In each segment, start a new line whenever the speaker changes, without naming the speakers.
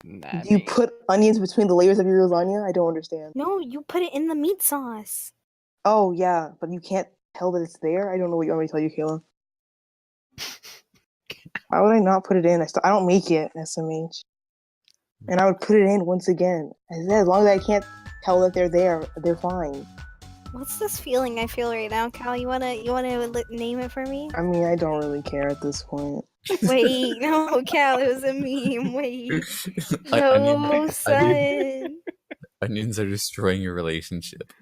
Do you
Nanny.
put onions between the layers of your lasagna? I don't understand.
No, you put it in the meat sauce.
Oh, yeah, but you can't tell that it's there? I don't know what you want me to tell you, Kayla. Why would I not put it in? I don't make it, SMH. And I would put it in once again. As long as I can't tell that they're there, they're fine.
What's this feeling I feel right now, Cal? You wanna name it for me?
I mean, I don't really care at this point.
Wait, no, Cal, it was a meme. Wait, no, son.
Onions are destroying your relationship.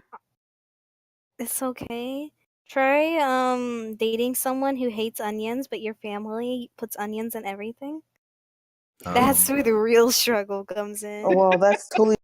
It's okay. Try dating someone who hates onions, but your family puts onions in everything. That's where the real struggle comes in.
Oh, well, that's totally...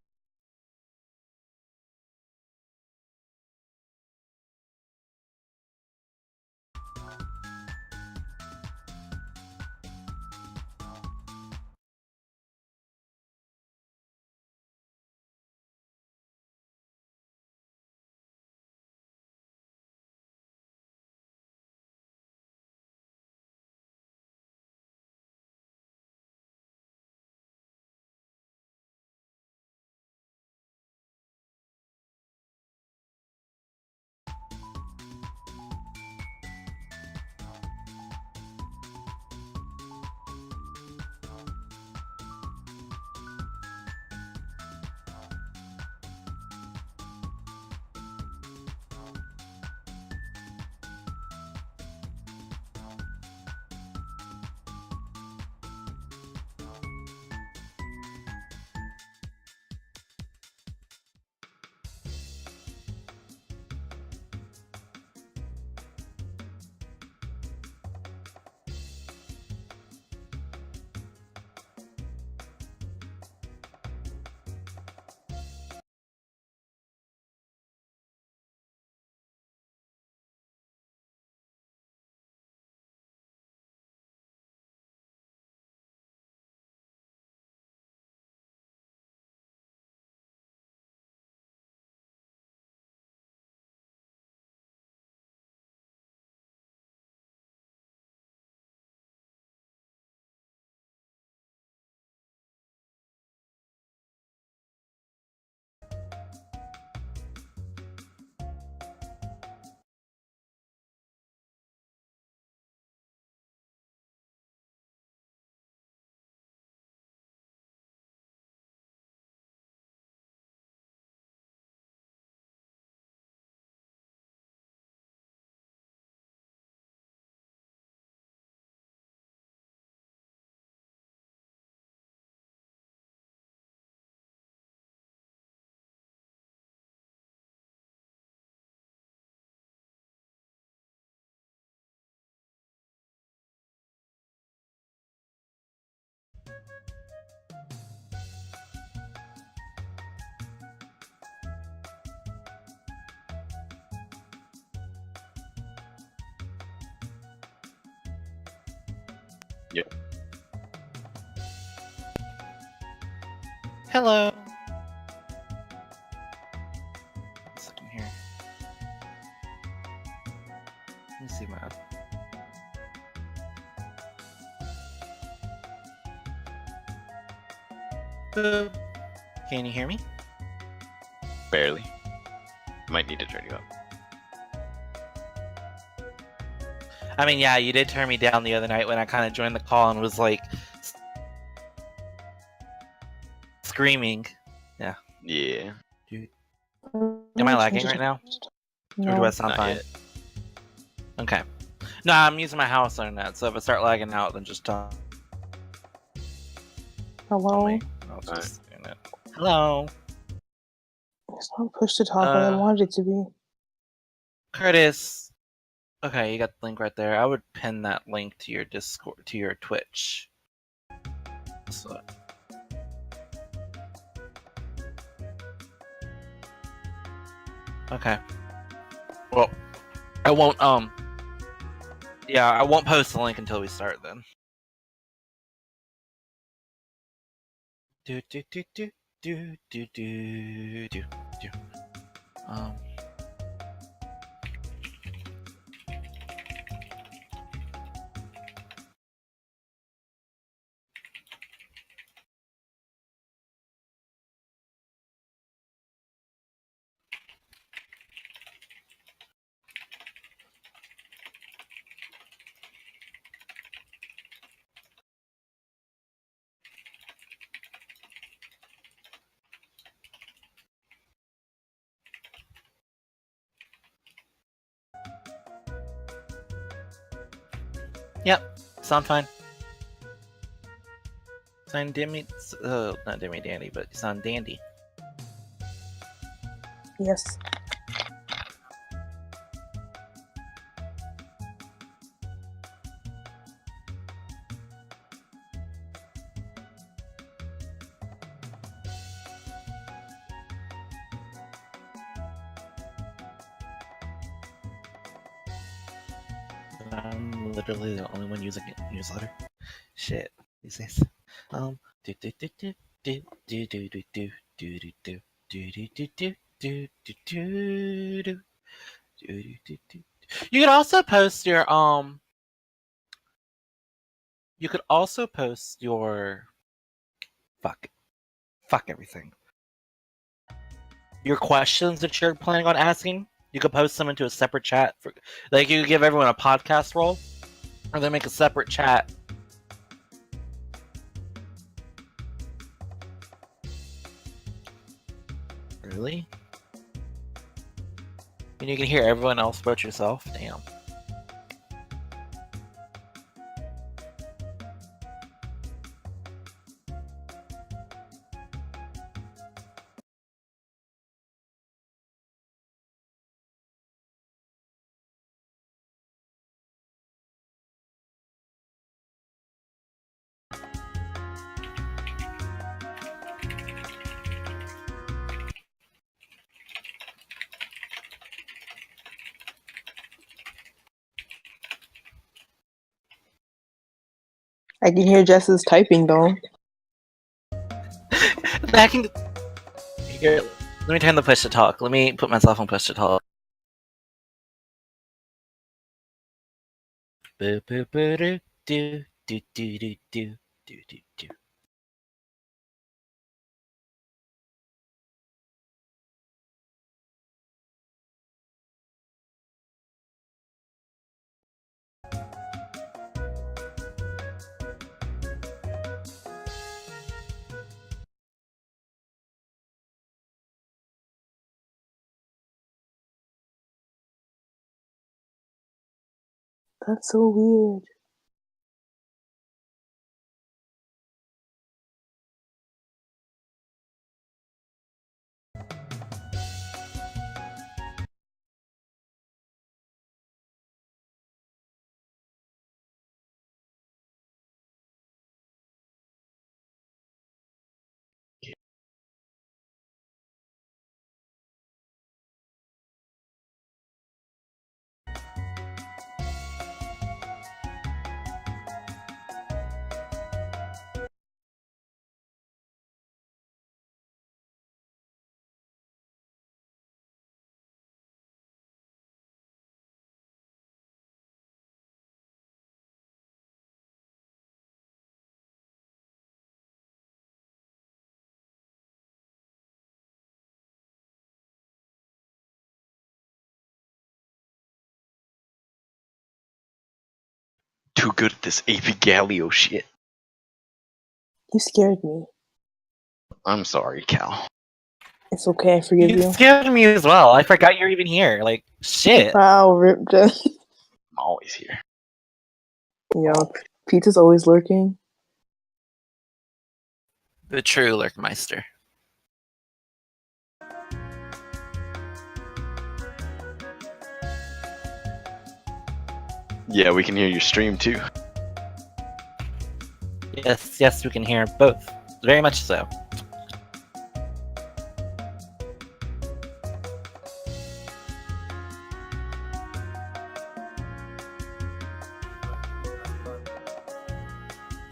Yep.
Hello. One second here. Let me see my app. Boop. Can you hear me?
Barely. Might need to turn you up.
I mean, yeah, you did turn me down the other night when I kind of joined the call and was like screaming. Yeah.
Yeah.
Am I lagging right now?
No.
Or do I sound
Not
fine?
yet.
Okay. No, I'm using my house internet, so if I start lagging out, then just tell
Hello?
me. I'll just do it. Hello.
It's not push to talk like I wanted it to be.
Curtis. Okay, you got the link right there. I would pin that link to your Discord, to your Twitch. So. Okay. Well, I won't, yeah, I won't post the link until we start then. Do do do do do do do do do. Yep, sound fine. Sound dimmy, not dimmy dandy, but sound dandy.
Yes.
I'm literally the only one using a newsletter. Shit, these days. Do do do do do do do do do do do do do do do do do do do. You could also post your You could also post your fuck everything. Your questions that you're planning on asking. You could post them into a separate chat. Like you could give everyone a podcast role, or then make a separate chat. Really? And you can hear everyone else but yourself? Damn.
I can hear Jess's typing though.
That can... Here, let me turn the push to talk. Let me put myself on push to talk. Do do do do do do do do do do.
That's so weird.
Too good at this AP Galileo shit.
You scared me.
I'm sorry, Cal.
It's okay, I forgive
You
you.
scared me as well. I forgot you're even here. Like, shit.
Wow, Rip Jess.
I'm always here.
Yo, Pizza's always lurking.
The true Lurkmeister.
Yeah, we can hear your stream too.
Yes, we can hear both. Very much so.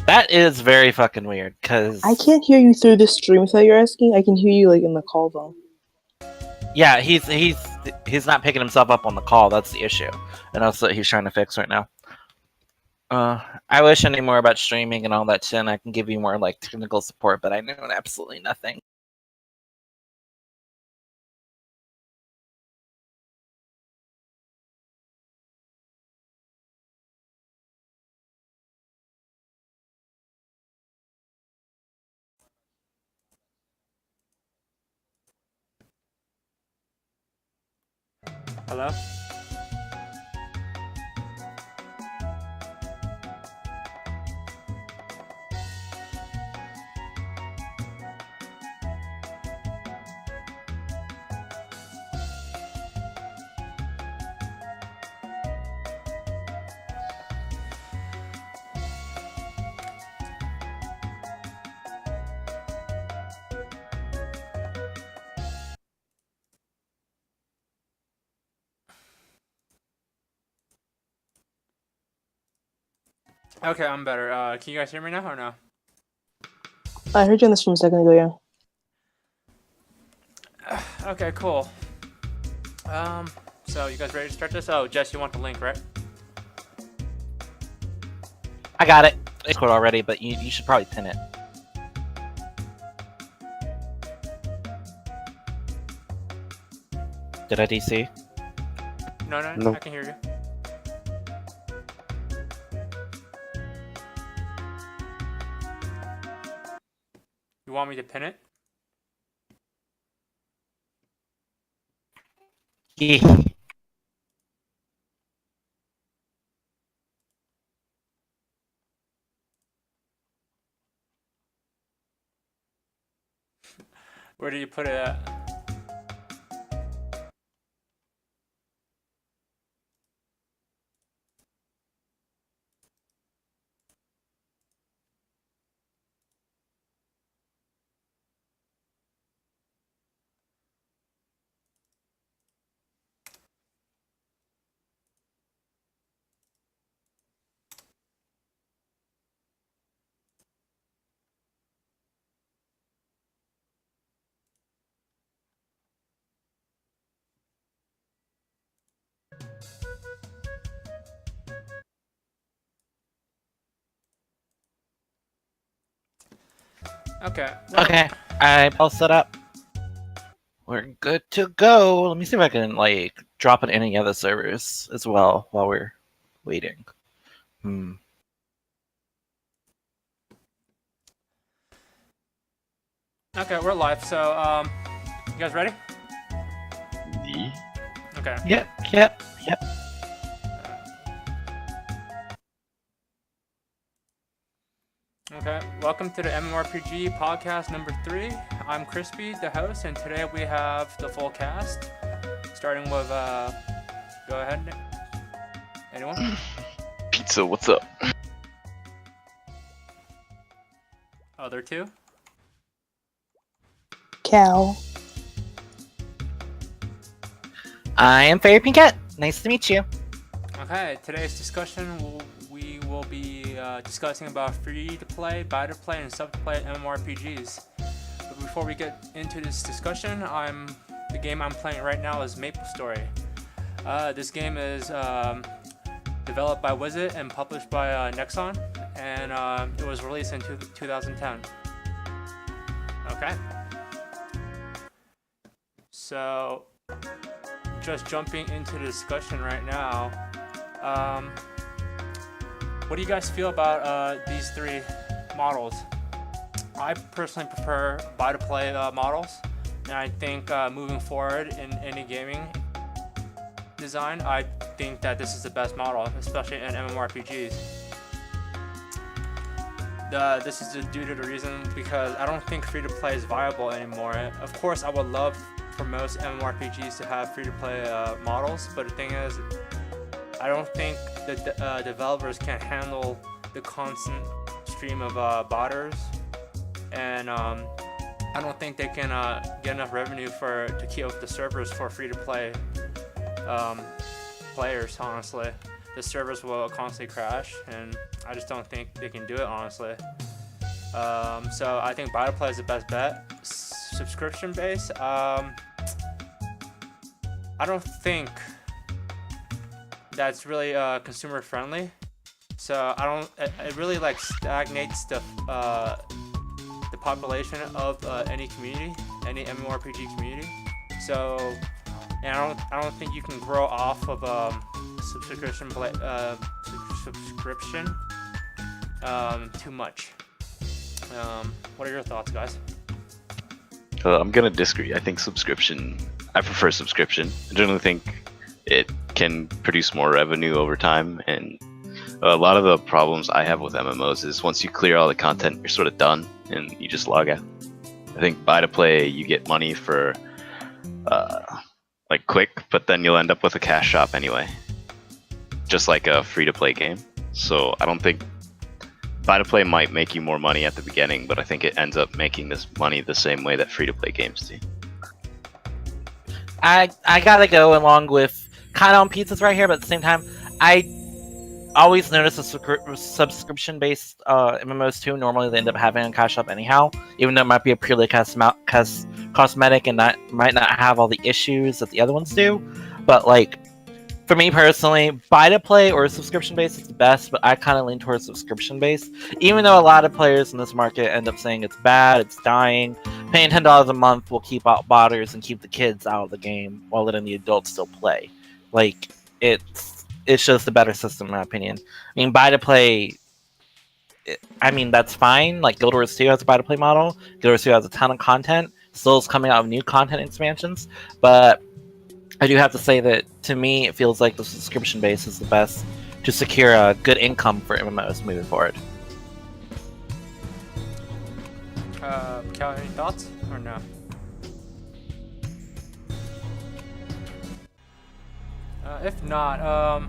That is very fucking weird, because...
I can't hear you through the stream without you're asking. I can hear you like in the call though.
Yeah, he's not picking himself up on the call. That's the issue, and that's what he's trying to fix right now. I wish I knew more about streaming and all that shit, and I can give you more like technical support, but I know absolutely nothing. Hello?
Okay, I'm better. Can you guys hear me now or no?
I heard you on the stream a second ago, yeah.
Okay, cool. So you guys ready to start this? Oh, Jess, you want the link, right?
I got it. It's code already, but you should probably pin it. Did I DC?
No,
No.
I can hear you. You want me to pin it?
Yeah.
Where do you put it at? Okay. well-
Okay, I'm all set up. We're good to go. Let me see if I can like drop in any other servers as well while we're waiting.
Okay, we're live. So, you guys ready?
Yeah.
Okay.
Yep.
Okay, welcome to the MMORPG Podcast number 3. I'm Crispy, the host, and today we have the full cast. Starting with, go ahead, Nick. Anyone?
Pizza, what's up?
Other two?
Cal.
I am Fairy Pinkette. Nice to meet you.
Okay, today's discussion we will be discussing about free-to-play, buy-to-play, and sub-to-play MMORPGs. But before we get into this discussion, the game I'm playing right now is Maplestory. This game is developed by Wizard and published by Nexon, and it was released in 2010. Okay. So, just jumping into the discussion right now. What do you guys feel about these three models? I personally prefer buy-to-play models, and I think moving forward in any gaming design, I think that this is the best model, especially in MMORPGs. This is due to the reason because I don't think free-to-play is viable anymore. Of course, I would love for most MMORPGs to have free-to-play models, but the thing is, I don't think the developers can handle the constant stream of botters, and I don't think they can get enough revenue to keep up the servers for free-to-play players. Honestly, the servers will constantly crash, and I just don't think they can do it. Honestly, so I think buy-to-play is the best bet. Subscription-based, I don't think that's really consumer friendly, so it really like stagnates the population of any community, any MMORPG community. So, and I don't think you can grow off of subscription too much. What are your thoughts, guys?
I'm gonna disagree. I prefer subscription. I generally think it can produce more revenue over time, and a lot of the problems I have with MMOs is once you clear all the content, you're sort of done and you just log out. I think buy to play, you get money for like quick, but then you'll end up with a cash shop anyway, just like a free to play game. So I don't think buy to play might make you more money at the beginning, but I think it ends up making this money the same way that free to play games do.
I gotta go along with kind of on pizzas right here, but at the same time, I always noticed the subscription-based MMOs too. Normally, they end up having a cash up anyhow, even though it might be a purely cosmetic and might not have all the issues that the other ones do. But like, for me personally, buy to play or subscription based is the best, but I kind of lean towards subscription based. Even though a lot of players in this market end up saying it's bad, it's dying, paying $10 a month will keep out botters and keep the kids out of the game while letting the adults still play. Like, it's just the better system in my opinion. I mean, buy to play, I mean, that's fine. Like, Guild Wars 2 has a buy to play model. Guild Wars 2 has a ton of content. Still is coming out with new content expansions, but I do have to say that, to me, it feels like the subscription base is the best to secure a good income for MMOs moving forward.
Cal, any thoughts or no? If not,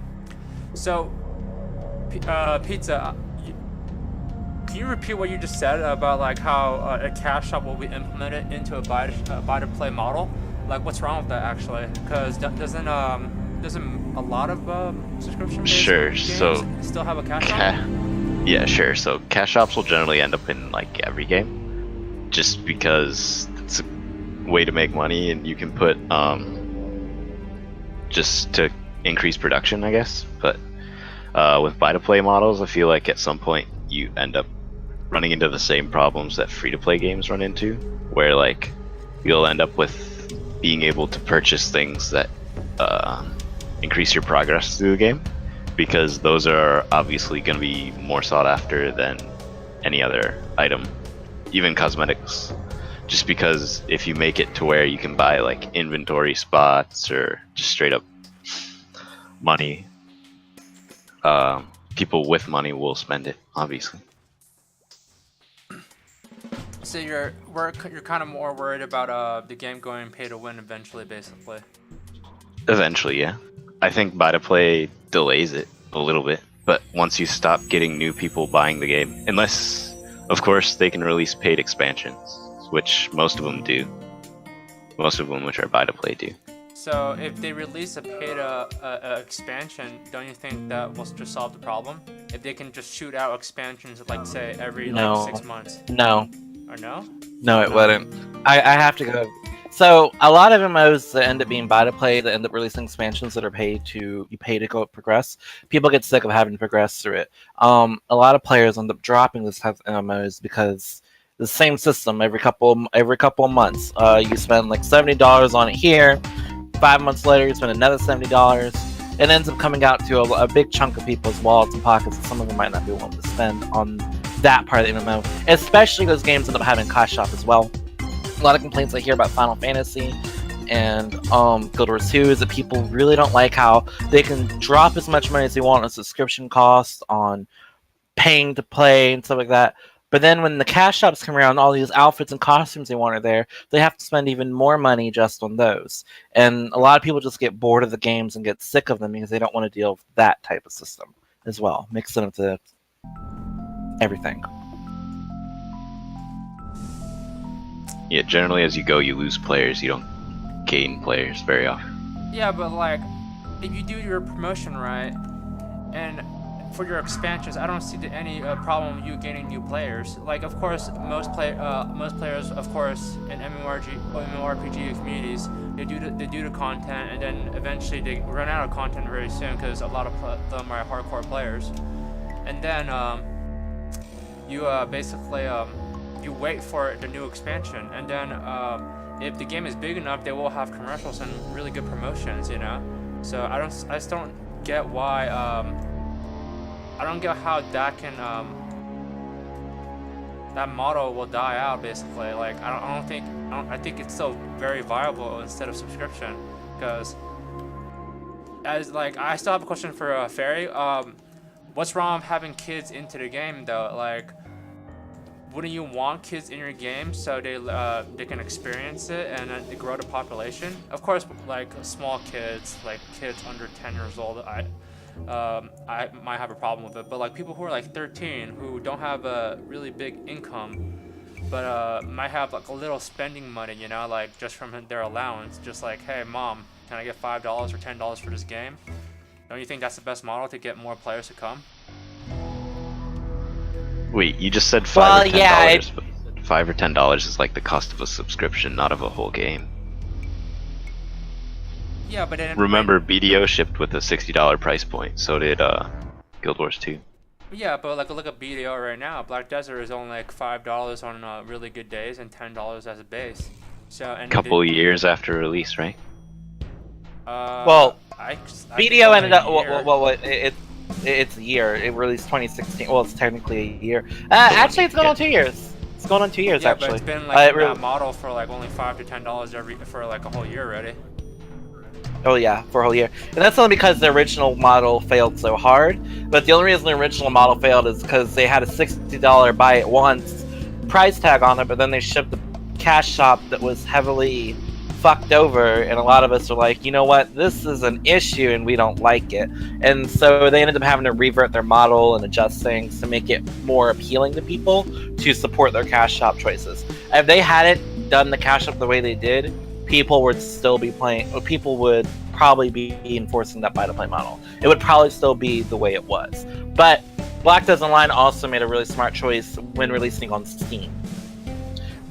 Pizza, can you repeat what you just said about like how a cash shop will be implemented into a buy to play model? Like, what's wrong with that actually? Because doesn't a lot of subscription-based games still have a cash shop?
Yeah, sure. So cash shops will generally end up in like every game, just because it's a way to make money, and you can put just to increase production, I guess. But with buy-to-play models, I feel like at some point you end up running into the same problems that free-to-play games run into, where like you'll end up with being able to purchase things that increase your progress through the game, because those are obviously going to be more sought after than any other item, even cosmetics. Just because if you make it to where you can buy like inventory spots or just straight up money, people with money will spend it, obviously.
So you're kind of more worried about the game going pay to win eventually, basically.
Eventually, yeah. I think buy to play delays it a little bit, but once you stop getting new people buying the game, unless, of course, they can release paid expansions, which most of them do. Most of them, which are buy to play, do.
So if they release a paid expansion, don't you think that will just solve the problem? If they can just shoot out expansions, like say every like 6 months.
No.
Or no?
No, it wouldn't. I have to go. So a lot of MMOs that end up being buy to play, that end up releasing expansions that are pay to go progress. People get sick of having to progress through it. A lot of players end up dropping this type of MMOs because the same system every couple of months. You spend like $70 on it here. 5 months later, you spend another $70. It ends up coming out to a big chunk of people's wallets and pockets that some of them might not be willing to spend on that part of the MMO. Especially those games end up having cash shop as well. A lot of complaints I hear about Final Fantasy and Guild Wars 2 is that people really don't like how they can drop as much money as they want on subscription costs, on paying to play and stuff like that. But then when the cash shops come around, all these outfits and costumes they want are there, they have to spend even more money just on those. And a lot of people just get bored of the games and get sick of them because they don't want to deal with that type of system as well. Mix it into everything.
Yeah, generally as you go, you lose players. You don't gain players very often.
Yeah, but like, if you do your promotion right, and for your expansions, I don't see any problem you gaining new players. Like, of course, most players, of course, in MMORPG communities, they do the content, and then eventually they run out of content very soon because a lot of them are hardcore players. And then you basically you wait for the new expansion, and then if the game is big enough, they will have commercials and really good promotions, you know. So I just don't get why. I don't get how that can that model will die out basically. Like I think it's still very viable instead of subscription, because as like I still have a question for Fairy. What's wrong with having kids into the game though? Like, wouldn't you want kids in your game so they can experience it and they grow the population? Of course, like small kids, like kids under 10 years old, I might have a problem with it. But like people who are like 13 who don't have a really big income, but might have like a little spending money, you know, like just from their allowance, just like, hey mom, can I get $5 or $10 for this game? Don't you think that's the best model to get more players to come?
Wait, you just said
Well,
$5 or $10,
yeah,
but $5 or $10 is like the cost of a subscription, not of a whole game.
Yeah, but then
Remember, BDO shipped with a $60 price point. So did Guild Wars 2.
Yeah, but like look at BDO right now. Black Desert is only like $5 on really good days and $10 as a base. So and
Uh,
Years after release, right?
Well,
I
BDO ended up.
year.
Well, it's a year. It released 2016. Well, it's technically a year. Actually, it's going on 2 years. It's going on 2 years
Yeah,
actually.
but it's been like
really-
that model for like only $5 to $10 for like a whole year already.
Oh yeah, for a whole year. And that's only because the original model failed so hard. But the only reason the original model failed is because they had a $60 buy it once price tag on it, but then they shipped the cash shop that was heavily fucked over, and a lot of us are like, you know what, this is an issue and we don't like it. And so they ended up having to revert their model and adjust things to make it more appealing to people to support their cash shop choices. If they hadn't done the cash shop the way they did, people would still be playing, or people would probably be enforcing that buy-to-play model. It would probably still be the way it was. But Black Desert Online also made a really smart choice when releasing on Steam.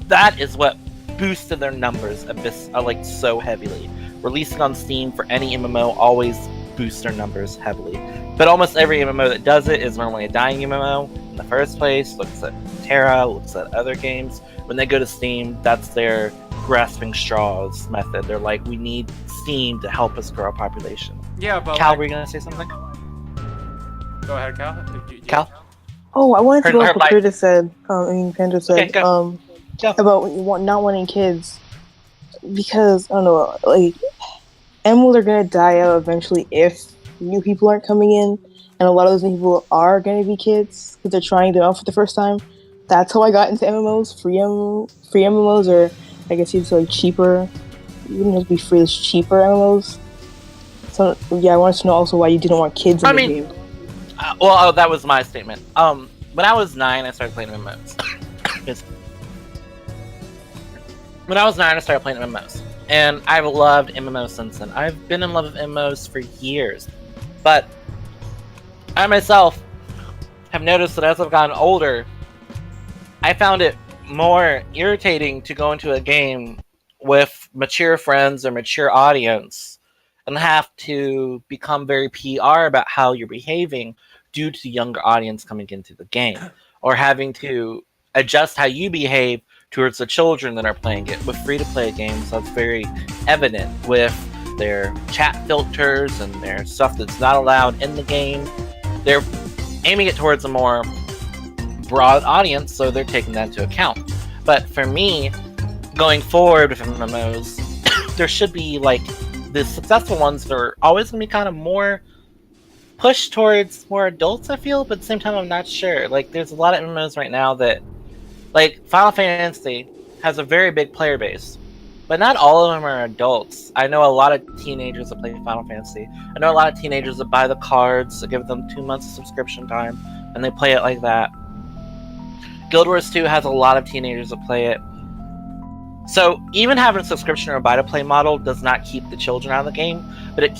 That is what boosted their numbers like so heavily. Releasing on Steam for any MMO always boosts their numbers heavily. But almost every MMO that does it is normally a dying MMO in the first place, looks at Terra, looks at other games. When they go to Steam, that's their grasping straws method. They're like, we need Steam to help us grow our population.
Yeah, but
Cal,
like,
were you gonna say something?
go ahead, Cal.
Cal?
Oh, I wanted to go
Her
off what
life.
Curtis said. Panda said.
Okay, go. Go.
About not wanting kids, because I don't know, like animals are gonna die out eventually if new people aren't coming in, and a lot of those new people are gonna be kids because they're trying them out for the first time. That's how I got into MMOs, free MMOs, or I guess you'd say like cheaper. You wouldn't have to be free, it's cheaper MMOs. So yeah, I wanted to know also why you didn't want kids in the game.
That was my statement. When I was 9, I started playing MMOs. When I was 9, I started playing MMOs. And I've loved MMOs since then. I've been in love with MMOs for years. But I myself have noticed that as I've gotten older, I found it more irritating to go into a game with mature friends or mature audience and have to become very PR about how you're behaving due to younger audience coming into the game, or having to adjust how you behave towards the children that are playing it. With free-to-play games, that's very evident with their chat filters and their stuff that's not allowed in the game. They're aiming it towards a more broad audience, so they're taking that into account. But for me, going forward with MMOs, there should be like the successful ones that are always going to be kind of more pushed towards more adults, I feel, but at the same time I'm not sure. Like there's a lot of MMOs right now that, like Final Fantasy has a very big player base, but not all of them are adults. I know a lot of teenagers that play Final Fantasy. I know a lot of teenagers that buy the cards, that give them 2 months of subscription time, and they play it like that. Guild Wars 2 has a lot of teenagers that play it. So even having a subscription or a buy-to-play model does not keep the children out of the game, but it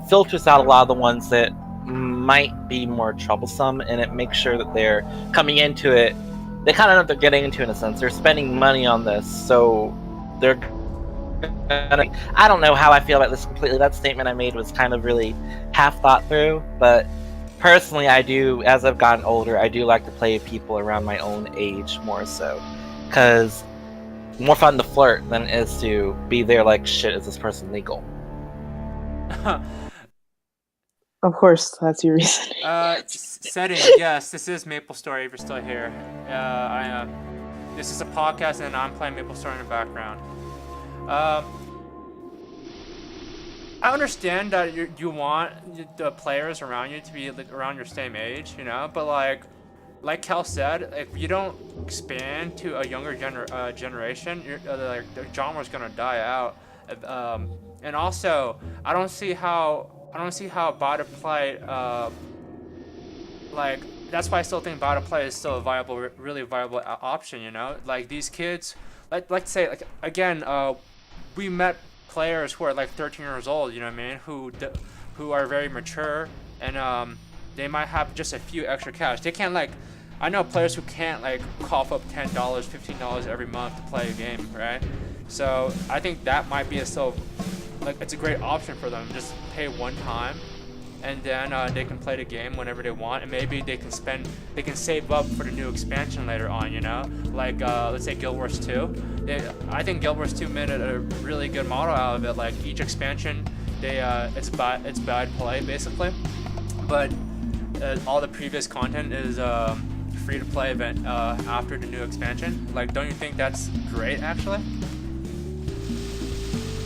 filters out a lot of the ones that might be more troublesome, and it makes sure that they're coming into it. They kind of know what they're getting into in a sense. They're spending money on this, so they're. I don't know how I feel about this completely. That statement I made was kind of really half thought through, but personally, I do. As I've gotten older, I do like to play people around my own age more so, because more fun to flirt than it is to be there like, shit, is this person legal?
Of course, that's your reason.
Setting, yes, this is Maplestory if you're still here. This is a podcast and I'm playing Maplestory in the background. I understand that you want the players around you to be like, around your same age, you know, but like Kel said, if you don't expand to a younger generation, the genre's gonna die out. And also, I don't see how buy-to-play, like that's why I still think buy-to-play is still a really viable option. You know, like these kids, let's say again, we met players who are like 13 years old. You know what I mean? who are very mature and they might have just a few extra cash. They can't like, I know players who can't like cough up $10, $15 every month to play a game, right? So I think that might be it's a great option for them. Just pay one time, and then they can play the game whenever they want, and maybe they can save up for the new expansion later on. You know, like let's say Guild Wars 2. I think Guild Wars 2 made a really good model out of it. Like each expansion, it's buy play basically, but all the previous content is free to play event after the new expansion. Like, don't you think that's great actually?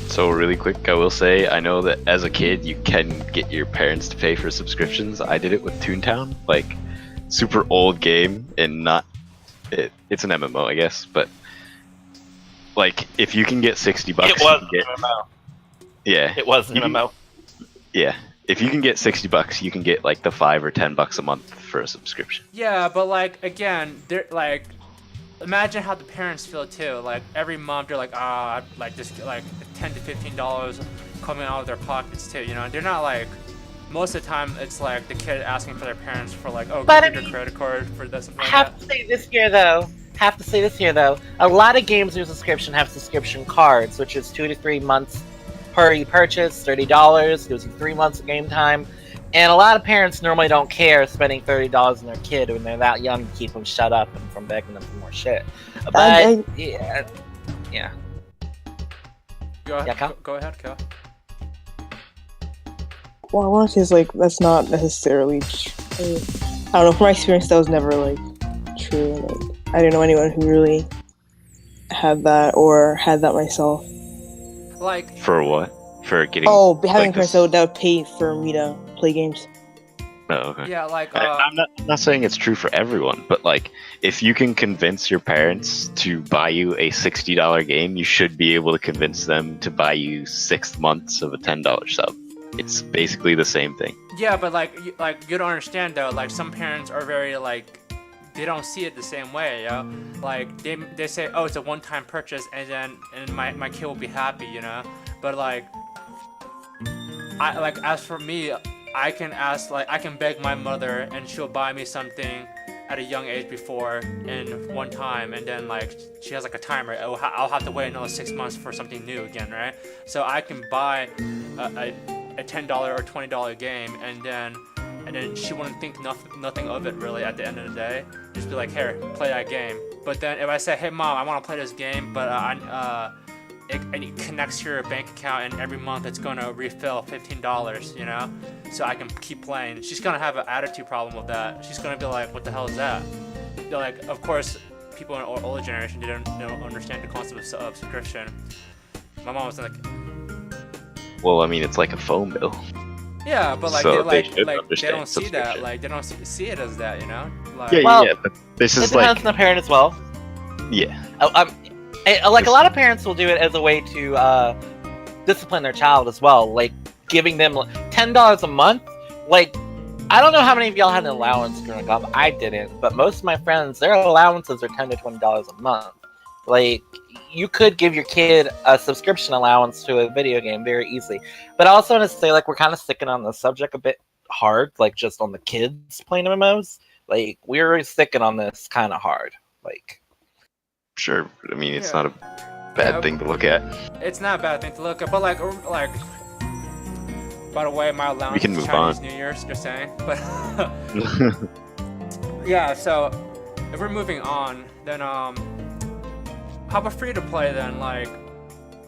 So really quick, I will say, I know that as a kid you can get your parents to pay for subscriptions. I did it with Toontown, like super old game, and it's an MMO, I guess, but like if you can get $60,
It was an MMO.
Yeah,
It was an MMO.
Yeah, if you can get $60, you can get like the $5 or $10 a month for a subscription.
Yeah, but like again, they're like, imagine how the parents feel too. Like every month they're like, like just like $10 to $15 coming out of their pockets too. You know, they're not like, most of the time it's like the kid asking for their parents for like, oh,
But
give
I
me your credit card for this.
I have to say this here though. A lot of games with subscription have subscription cards, which is 2 to 3 months per purchase, $30, gives you 3 months of game time. And a lot of parents normally don't care spending $30 on their kid when they're that young to keep them shut up and from begging them for more shit. But yeah.
Go ahead,
Yeah, Cal?
go ahead, Cal.
Well, I want to say it's like that's not necessarily true. I don't know. From my experience, that was never like true. Like, I didn't know anyone who really had that or had that myself.
Like
For what? For getting?
Oh, having
like,
parents that would pay for me to play games.
Oh, okay.
yeah, like
I'm not saying it's true for everyone, but like if you can convince your parents to buy you a $60 game, you should be able to convince them to buy you 6 months of a $10 sub. It's basically the same thing.
yeah, but like you don't understand though. Like some parents are very like, they don't see it the same way, yo. Like they say, oh, it's a one-time purchase, and my kid will be happy, you know. But like, as for me, I can beg my mother and she'll buy me something at a young age before in one time, and then like she has like a timer. I'll have to wait another 6 months for something new again, right? So I can buy a $10 or $20 game, and then she wouldn't think nothing of it really at the end of the day. Just be like, here, play that game. But then if I say, hey mom, I want to play this game, but it connects to your bank account, and every month it's gonna refill $15, you know, so I can keep playing. She's gonna have an attitude problem with that. She's gonna be like, what the hell is that? They're like, of course, people in the older generation don't understand the concept of subscription. My mom was like,
Well, I mean, it's like a phone bill.
yeah, but like
So
they
they should
don't
understand
see that.
subscription.
Like they don't see it as that, you know. Like,
Well,
but this
It
is
depends
like,
on the parent as well.
yeah.
Like a lot of parents will do it as a way to discipline their child as well, like giving them $10 a month. Like, I don't know how many of y'all had an allowance growing up. I didn't, but most of my friends, their allowances are $10 to $20 a month. Like, you could give your kid a subscription allowance to a video game very easily. But I also want to say, like, we're kind of sticking on the subject a bit hard, like just on the kids playing MMOs. Like, we're sticking on this kind of hard. Like,
Sure, I mean, it's
Yeah.
not a bad thing to look at.
it's not a bad thing to look at, but like. By the way, my allowance
We can
is
move
Chinese
on.
New Year's, just saying. But yeah, so if we're moving on, then how about free to play then? Like,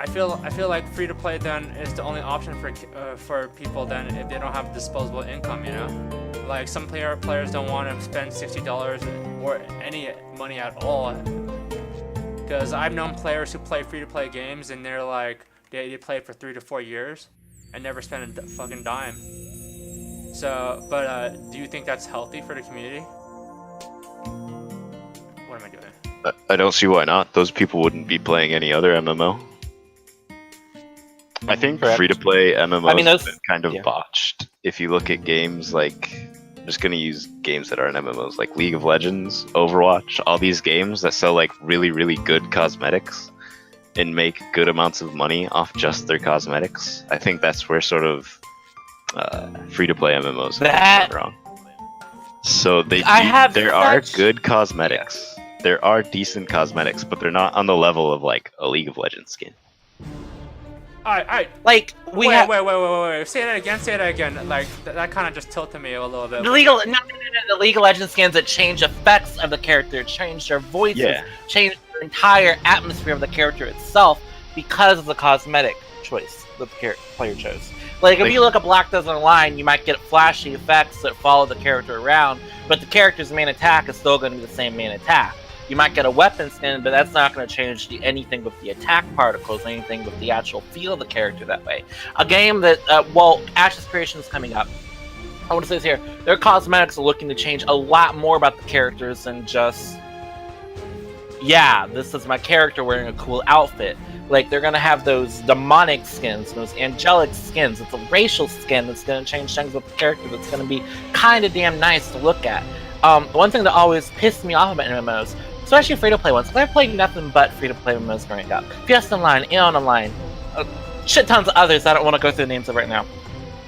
I feel like free to play then is the only option for people then if they don't have disposable income, you know. Like some players don't want to spend $60 or any money at all. Because I've known players who play free to play games and they're like they play for 3 to 4 years and never spend a fucking dime. So, but do you think that's healthy for the community? What am I doing?
I don't see why not. Those people wouldn't be playing any other MMO. I think
Correct.
free-to-play MMOs
I mean, those-
have been kind of
yeah.
botched. If you look at games like, I'm just gonna use games that aren't MMOs, like League of Legends, Overwatch, all these games that sell like really, really good cosmetics and make good amounts of money off just their cosmetics. I think that's where sort of free-to-play MMOs.
That-
If I'm not wrong. So there are
such-
good cosmetics. There are decent cosmetics, but they're not on the level of like a League of Legends skin.
Alright.
Like
Wait. Say that again. Like, that kind of just tilted me a little bit.
the the League of Legends skins that change effects of the character, change their voices,
Yeah.
change the entire atmosphere of the character itself because of the cosmetic choice that the player chose. Like, if you look at Black Desert Online, you might get flashy effects that follow the character around, but the character's main attack is still going to be the same main attack. You might get a weapon skin, but that's not going to change anything with the attack particles, anything with the actual feel of the character that way. A game that, Ash's Creation is coming up. I want to say this here. Their cosmetics are looking to change a lot more about the characters than just, yeah, this is my character wearing a cool outfit. Like, they're going to have those demonic skins, those angelic skins. It's a racial skin that's going to change things with the character that's going to be kind of damn nice to look at. One thing that always pissed me off about MMOs, especially free-to-play ones, I've played nothing but free-to-play MMOs growing up. PS Online, Aeon Online, shit tons of others I don't want to go through the names of right now.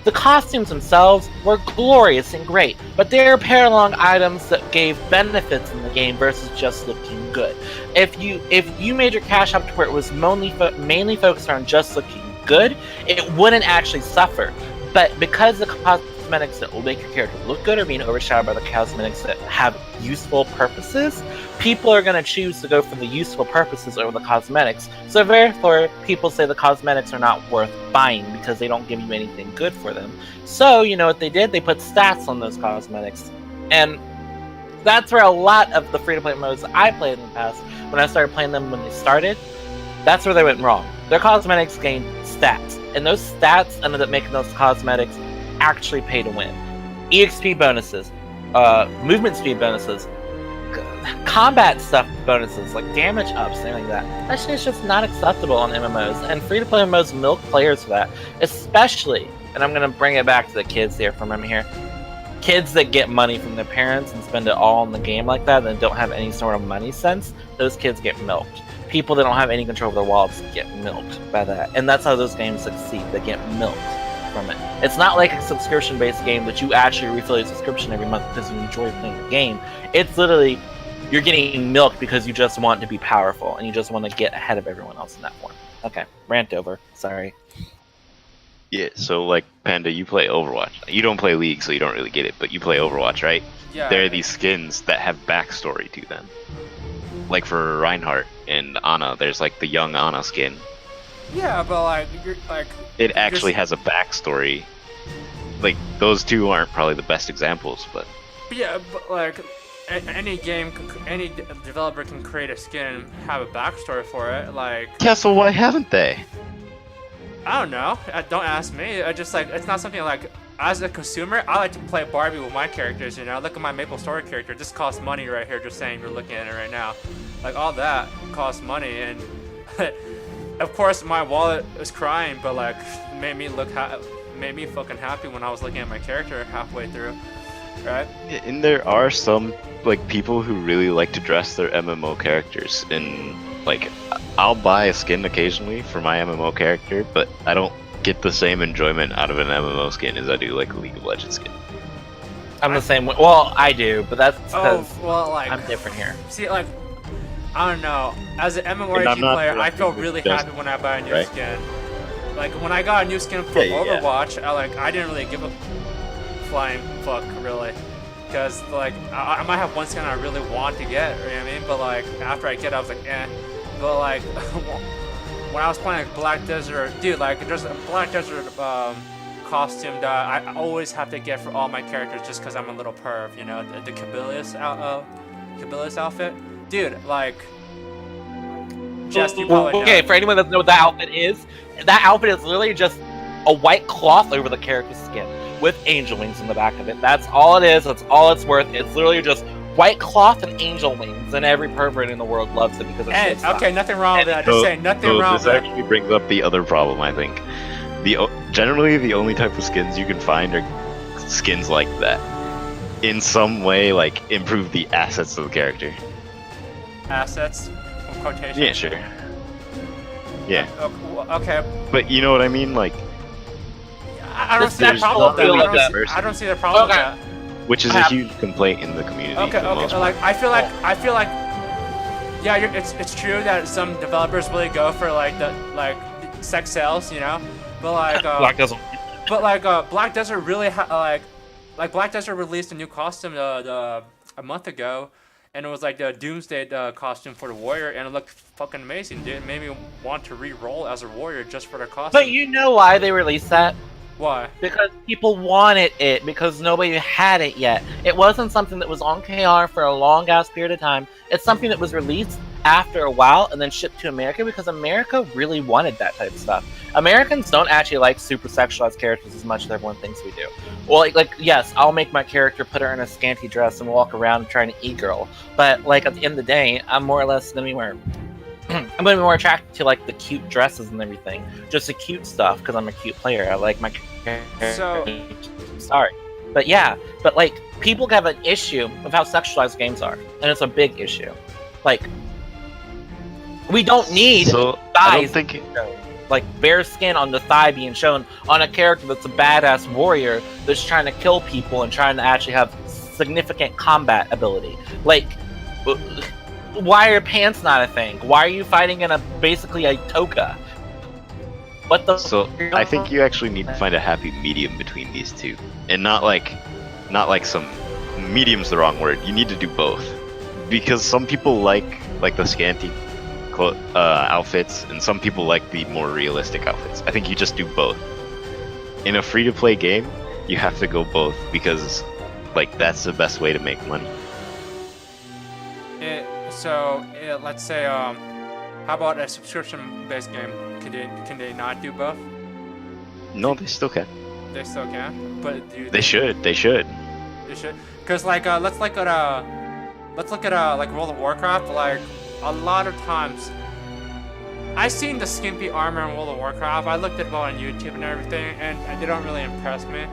The costumes themselves were glorious and great, but they're pair-along items that gave benefits in the game versus just looking good. If you made your cash up to where it was mainly focused on just looking good, it wouldn't actually suffer. But because the cosmetics that will make your character look good are being overshadowed by the cosmetics that have useful purposes, people are going to choose to go for the useful purposes over the cosmetics. So therefore, people say the cosmetics are not worth buying because they don't give you anything good for them. So, you know what they did? They put stats on those cosmetics. And that's where a lot of the free-to-play modes I played in the past, when I started playing them when they started, that's where they went wrong. Their cosmetics gained stats, and those stats ended up making those cosmetics actually pay to win. EXP bonuses, movement speed bonuses, combat stuff bonuses, like damage ups, things like that. That shit is just not acceptable on MMOs, and free-to-play MMOs milk players for that. Especially, and I'm going to bring it back to the kids here from here, kids that get money from their parents and spend it all on the game like that and don't have any sort of money sense, those kids get milked. People that don't have any control over their wallets get milked by that. And that's how those games succeed. They get milked from it. It's not like a subscription-based game that you actually refill your subscription every month because you enjoy playing the game. It's literally, you're getting milked because you just want to be powerful and you just want to get ahead of everyone else in that form. Okay, rant over. Sorry.
Yeah, so like Panda, you play Overwatch. You don't play League, so you don't really get it, but you play Overwatch, right?
Yeah.
There are these skins that have backstory to them. Like for Reinhardt and Ana, there's like the young Ana skin.
Yeah, but like, you're like...
It actually has a backstory. Like, those two aren't probably the best examples, but...
Yeah, but like, any game, any developer can create a skin and have a backstory for it, like...
Yeah, so why haven't they?
I don't know. Don't ask me. I just like, it's not something like, as a consumer, I like to play Barbie with my characters, you know? Look at my Maplestory character. This costs money right here, just saying you're looking at it right now. Like, all that costs money, and of course my wallet was crying, but like, made me fucking happy when I was looking at my character halfway through, right?
Yeah, and there are some, like, people who really like to dress their MMO characters, and like, I'll buy a skin occasionally for my MMO character, but I don't get the same enjoyment out of an MMO skin as I do like a League of Legends skin.
I'm the same way. Well, I do, but that's because
like,
I'm different here.
See, like, I don't know. As an
And I'm
MMORPG
not
player, I feel
directly
really
just-
happy when I buy a new
right?
skin. Like, when I got a new skin for
Yeah.
Overwatch, I didn't really give a flying fuck, really. Because, like, I might have one skin I really want to get, you know what I mean? But, like, after I get it, I was like, eh. But, like, when I was playing, like, Black Desert, dude, like, there's a Black Desert costume that I always have to get for all my characters just because I'm a little perv, you know? The Kabilius outfit. Dude, like... Jess, you probably know.
Okay, for anyone that doesn't know what that outfit is literally just a white cloth over the character's skin with angel wings in the back of it. That's all it is. That's all it's worth. It's literally just white cloth and angel wings, and every pervert in the world loves it because it's
And,
so
okay, nothing wrong with that. Just saying, nothing wrong with
This
that.
actually brings up the other problem, I think. Generally, the only type of skins you can find are skins like that. In some way, like, improve the assets of the character.
Assets, quotation.
Yeah, sure. Yeah.
Okay.
But you know what I mean? Like,
I don't see the
There's
problem
not
with
really
that.
good
I don't see the problem with
Okay.
that.
which is a huge complaint in the community.
Okay,
for the most
okay. Like
part.
I feel like, yeah, it's true that some developers really go for like the sex sales, you know, but like
Black doesn't.
but like Black Desert really like Black Desert released a new costume a month ago, and it was like the Doomsday costume for the warrior, and it looked fucking amazing, dude. It made me want to re-roll as a warrior just for the costume.
But you know why they released that?
Why?
Because people wanted it, because nobody had it yet. It wasn't something that was on KR for a long ass period of time. It's something that was released after a while and then shipped to America because America really wanted that type of stuff. Americans don't actually like super sexualized characters as much as everyone thinks we do. Well, like yes, I'll make my character put her in a scanty dress and walk around trying to e-girl. But like at the end of the day, I'm more or less gonna be more I'm gonna be more attracted to like the cute dresses and everything, just the cute stuff because I'm a cute player. I like my character.
So-
Sorry, but yeah, but like people have an issue with how sexualized games are, and it's a big issue. Like we don't need
So I don't
thighs
think
like bare skin on the thigh being shown on a character that's a badass warrior that's trying to kill people and trying to actually have significant combat ability. Like, why are pants not a thing? Why are you fighting in basically a toga? What the?
So I think you actually need to find a happy medium between these two, and not like some medium's the wrong word. You need to do both, because some people like the scanty outfits, and some people like the more realistic outfits. I think you just do both. In a free-to-play game, you have to go both because like that's the best way to make money.
Let's say how about a subscription-based game? Can they not do both?
No, they still can.
They still can, but
They should.
They should. Cause like let's look at like World of Warcraft. Like a lot of times, I seen the skimpy armor in World of Warcraft. I looked at it on YouTube and everything, and they don't really impress me.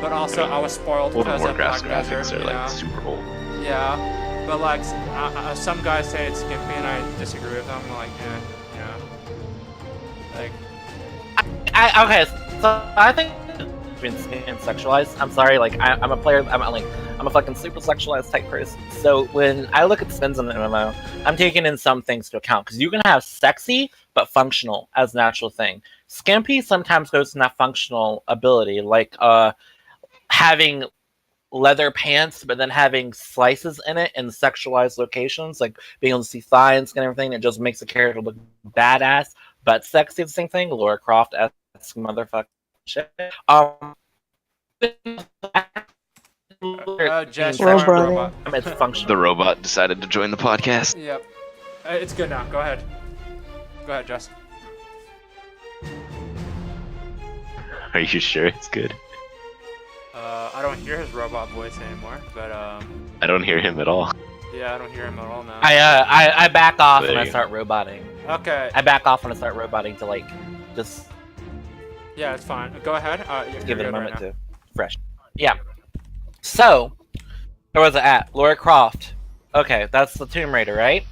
But also I was spoiled
World of
because of
Warcraft's
Black
graphics
Desert,
are
you
like
know?
super old.
Yeah, but like some guys say it's skimpy, and I disagree with them. I'm like, yeah, like.
Okay, so I think being skin and sexualized. I'm sorry, like I'm a player. I'm a fucking super sexualized type person. So when I look at skins in the MMO, I'm taking in some things to account because you can have sexy but functional as a natural thing. Skimpy sometimes goes in that functional ability, like having leather pants, but then having slices in it in sexualized locations, like being able to see thigh and skin and everything. It just makes the character look badass but sexy at the same thing. Laura Croft-esque motherfucking shit.
Jess,
Robot.
It's functional.
The robot decided to join the podcast.
Yep. It's good now. Go ahead. Go ahead, Jess.
Are you sure it's good?
I don't hear his robot voice anymore, but
I don't hear him at all.
yeah, I don't hear him at all now.
I back off
There
when I
you
start roboting.
Okay.
I back off when I start roboting to like just
Yeah, it's fine. Go ahead. You're
give it a
good
moment
right now.
to fresh. Yeah. So, where was it at? Laura Croft. Okay, that's the Tomb Raider, right?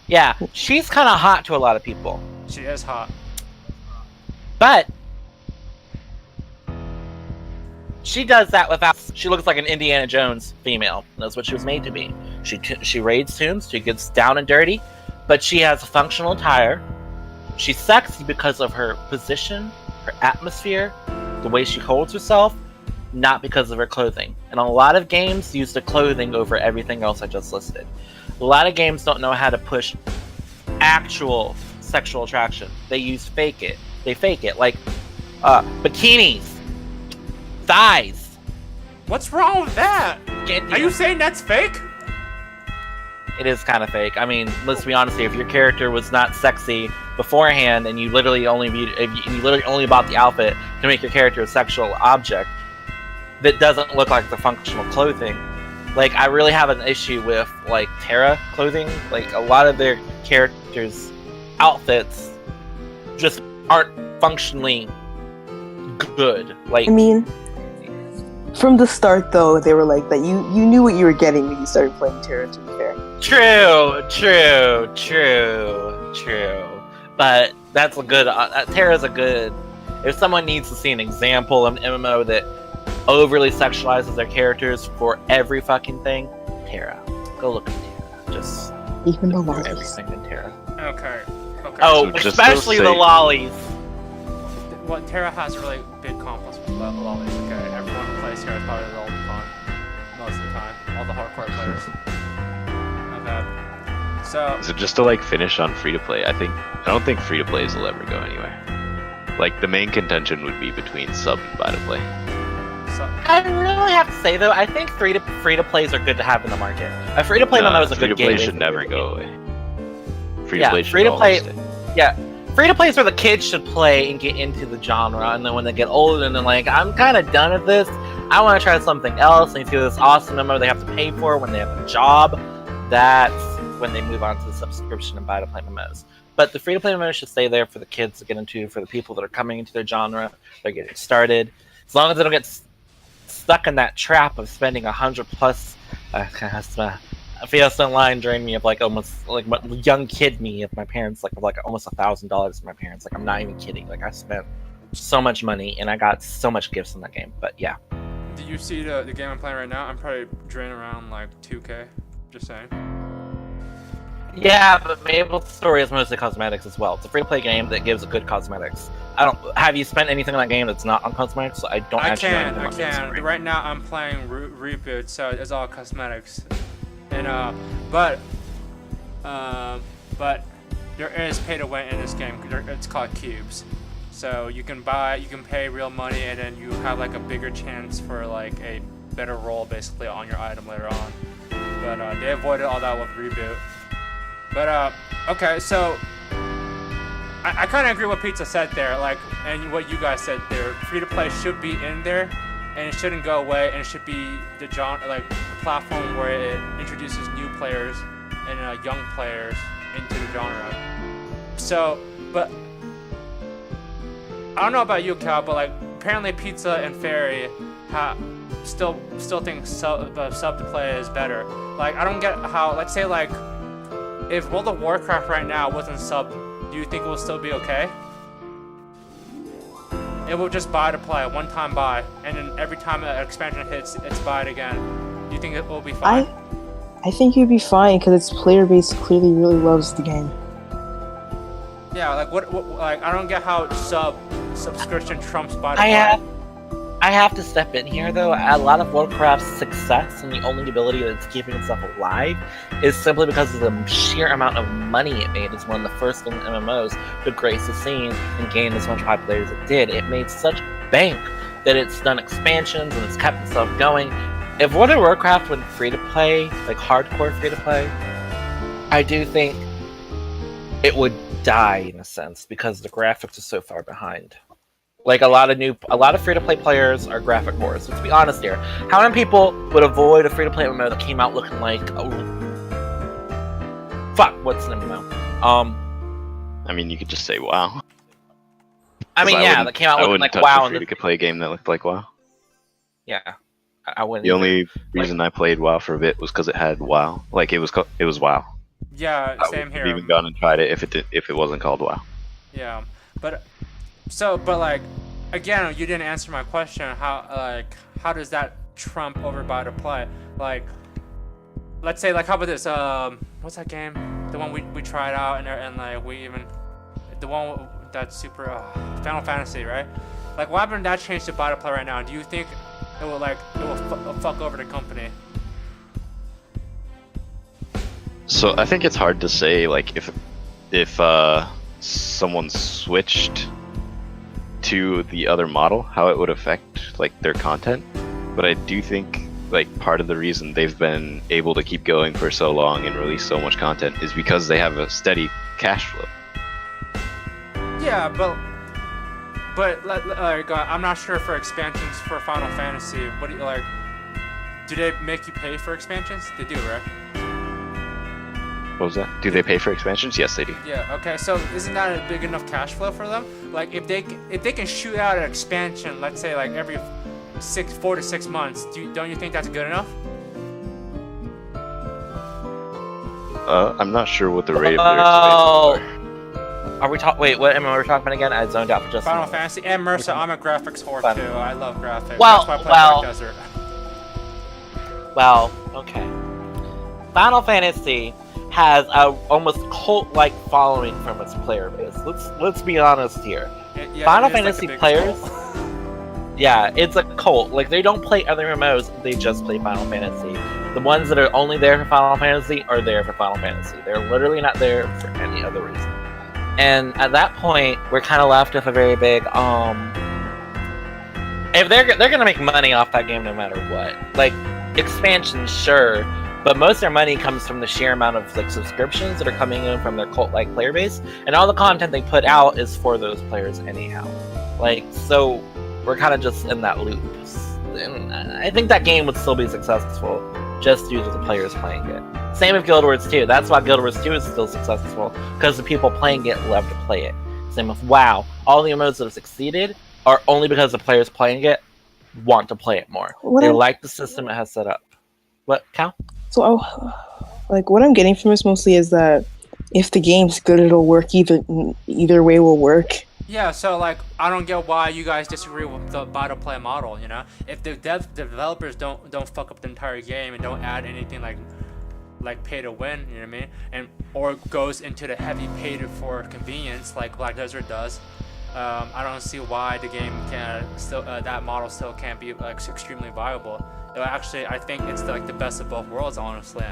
Yeah, she's kind of hot to a lot of people,
She is hot.
but she does that without. She looks like an Indiana Jones female. That's what she was made to be. She raids tombs. She gets down and dirty, but she has a functional attire. She's sexy because of her position, her atmosphere, the way she holds herself, not because of her clothing. And a lot of games use the clothing over everything else I just listed. A lot of games don't know how to push actual sexual attraction. They fake it. They fake it. Like bikinis, thighs.
What's wrong with that?
Can't
Are you saying that's fake?
It is kind of fake. I mean, let's be honest here. If your character was not sexy beforehand, and you literally only bought the outfit to make your character a sexual object that doesn't look like the functional clothing, like I really have an issue with like Terra clothing. Like a lot of their characters' outfits just aren't functionally good. Like
I mean, from the start though, they were like that. You knew what you were getting when you started playing Terra. To be fair.
True. But that's a good. Terra's a good if someone needs to see an example of an MMO that overly sexualizes their characters for every fucking thing, Terra. Go look at Terra. Just
Even the
look through
lollies.
everything in Terra.
Okay.
Oh,
So just
especially
to
the
say-
lollies.
Well, Terra has a really big complex with lollies. Okay, everyone who plays Terra is probably the lolly con most of the time. All the hardcore players. Okay. So
just to like finish on free to play, I don't think free to plays will ever go anywhere. Like the main contention would be between sub and buy to play.
I really have to say though, I think free to plays are good to have in the market. A free to play MMO is a
free to
good
play
gateway
should
for
never
people.
go away. Free
Yeah,
to play should
free to play.
always stay.
Yeah, free to play is where the kids should play and get into the genre, and then when they get older and they're like, I'm kind of done with this. I want to try something else. And you see this awesome MMO they have to pay for when they have a job. That's when they move on to the subscription and buy to play MMOs. But the free to play MMOs should stay there for the kids to get into, for the people that are coming into their genre, they're getting started. As long as they don't get stuck in that trap of spending 100 plus. Fiesta Online drained me of like almost like young kid me of my parents like almost $1,000 for my parents. Like I'm not even kidding. Like I spent so much money and I got so much gifts in that game. But yeah.
do you see the game I'm playing right now? I'm probably draining around like 2K. Just saying.
Yeah, but Maplestory is mostly cosmetics as well. It's a free-to-play game that gives good cosmetics. Have you spent anything in that game that's not on cosmetics? I don't actually know anything
I
about
can.
Maplestory.
Right now I'm playing Reboot, so it's all cosmetics. And but there is pay to win in this game. It's called cubes. So you can pay real money, and then you have like a bigger chance for like a better roll basically on your item later on. But they avoided all that with Reboot. But okay, so I kind of agree with what Pizza said there, like, and what you guys said there. Free to play should be in there, and it shouldn't go away, and it should be the platform where it introduces new players and young players into the genre. So, but I don't know about you, Cal, but like apparently Pizza and Fairy still think sub to play is better. Like I don't get how, let's say like if World of Warcraft right now wasn't sub, do you think it will still be okay? It will just buy to play, one time buy, and then every time an expansion hits, it's buy it again. Do you think it will be fine?
I think you'd be fine because its player base clearly really loves the game.
Yeah, like what like I don't get how subscription trumps buy to play.
I have to step in here though. A lot of Warcraft's success and the only ability that's keeping itself alive is simply because of the sheer amount of money it made. It's one of the first MMOs to grace the scene and gain as much popularity as it did. It made such bank that it's done expansions and it's kept itself going. If World of Warcraft went free to play, like hardcore free to play, I do think it would die in a sense because the graphics are so far behind. Like a lot of free-to-play players are graphic whores. So to be honest here, how many people would avoid a free-to-play MMO that came out looking like what's an MMO?
I mean, you could just say WoW.
I mean, yeah, that came out looking like WoW.
You could play a game that looked like WoW.
Yeah, I wouldn't.
The only reason I played WoW for a bit was because it had WoW. Like it was WoW.
Yeah,
I
same
wouldn't
here.
have even gone and tried it if it wasn't called WoW.
Yeah, but like again, you didn't answer my question. How does that trump over buy to play? Like, let's say like how about this? What's that game? The one we tried out and like we even the one that's super Final Fantasy, right? Like, why haven't that changed to buy to play right now? Do you think it will fuck over the company?
So I think it's hard to say like if someone switched to the other model, how it would affect like their content. But I do think like part of the reason they've been able to keep going for so long and release so much content is because they have a steady cash flow.
Yeah, but like I'm not sure for expansions for Final Fantasy. What do you like? Do they make you pay for expansions? They do, right?
What was that? Do they pay for expansions? Yes, they do.
Yeah. Okay. So isn't that a big enough cash flow for them? Like if they can shoot out an expansion, let's say like every 4 to 6 months, don't you think that's good enough?
I'm not sure what the rate of their expansions are.
Are we talking? Wait, what MMO are we talking about again? I zoned out for just
Final
a moment.
Fantasy and Mercy. I'm a graphics whore
Fun.
too. I love graphics.
Well,
That's why I play
well.
Black Desert.
Well, okay. Final Fantasy has a almost cult-like following from its player base. Let's be honest here.
Yeah,
Final
it is like
Fantasy
the biggest
players.
cult.
Yeah, it's a cult. Like, they don't play other MMOs, they just play Final Fantasy. The ones that are only there for Final Fantasy are there for Final Fantasy. They're literally not there for any other reason. And at that point, we're kind of left with a very big, if they're gonna make money off that game no matter what. Like, expansions, sure, but most of their money comes from the sheer amount of like subscriptions that are coming in from their cult-like player base, and all the content they put out is for those players anyhow. Like, so we're kind of just in that loop. And I think that game would still be successful just due to the players playing it. Same with Guild Wars 2. That's why Guild Wars 2 is still successful, because the people playing it love to play it. Same with WoW. All the MMOs that have succeeded are only because the players playing it want to play it more. They like the system it has set up. What, Cal?
So, what I'm getting from this mostly is that if the game's good, it'll work. Either way will work.
Yeah, so like I don't get why you guys disagree with the buy-to-play model. You know, if the developers don't fuck up the entire game and don't add anything like pay to win, you know what I mean, and or goes into the heavy pay to for convenience like Black Desert does. I don't see why the game can still that model still can't be like extremely viable. Actually, I think it's like the best of both worlds, honestly.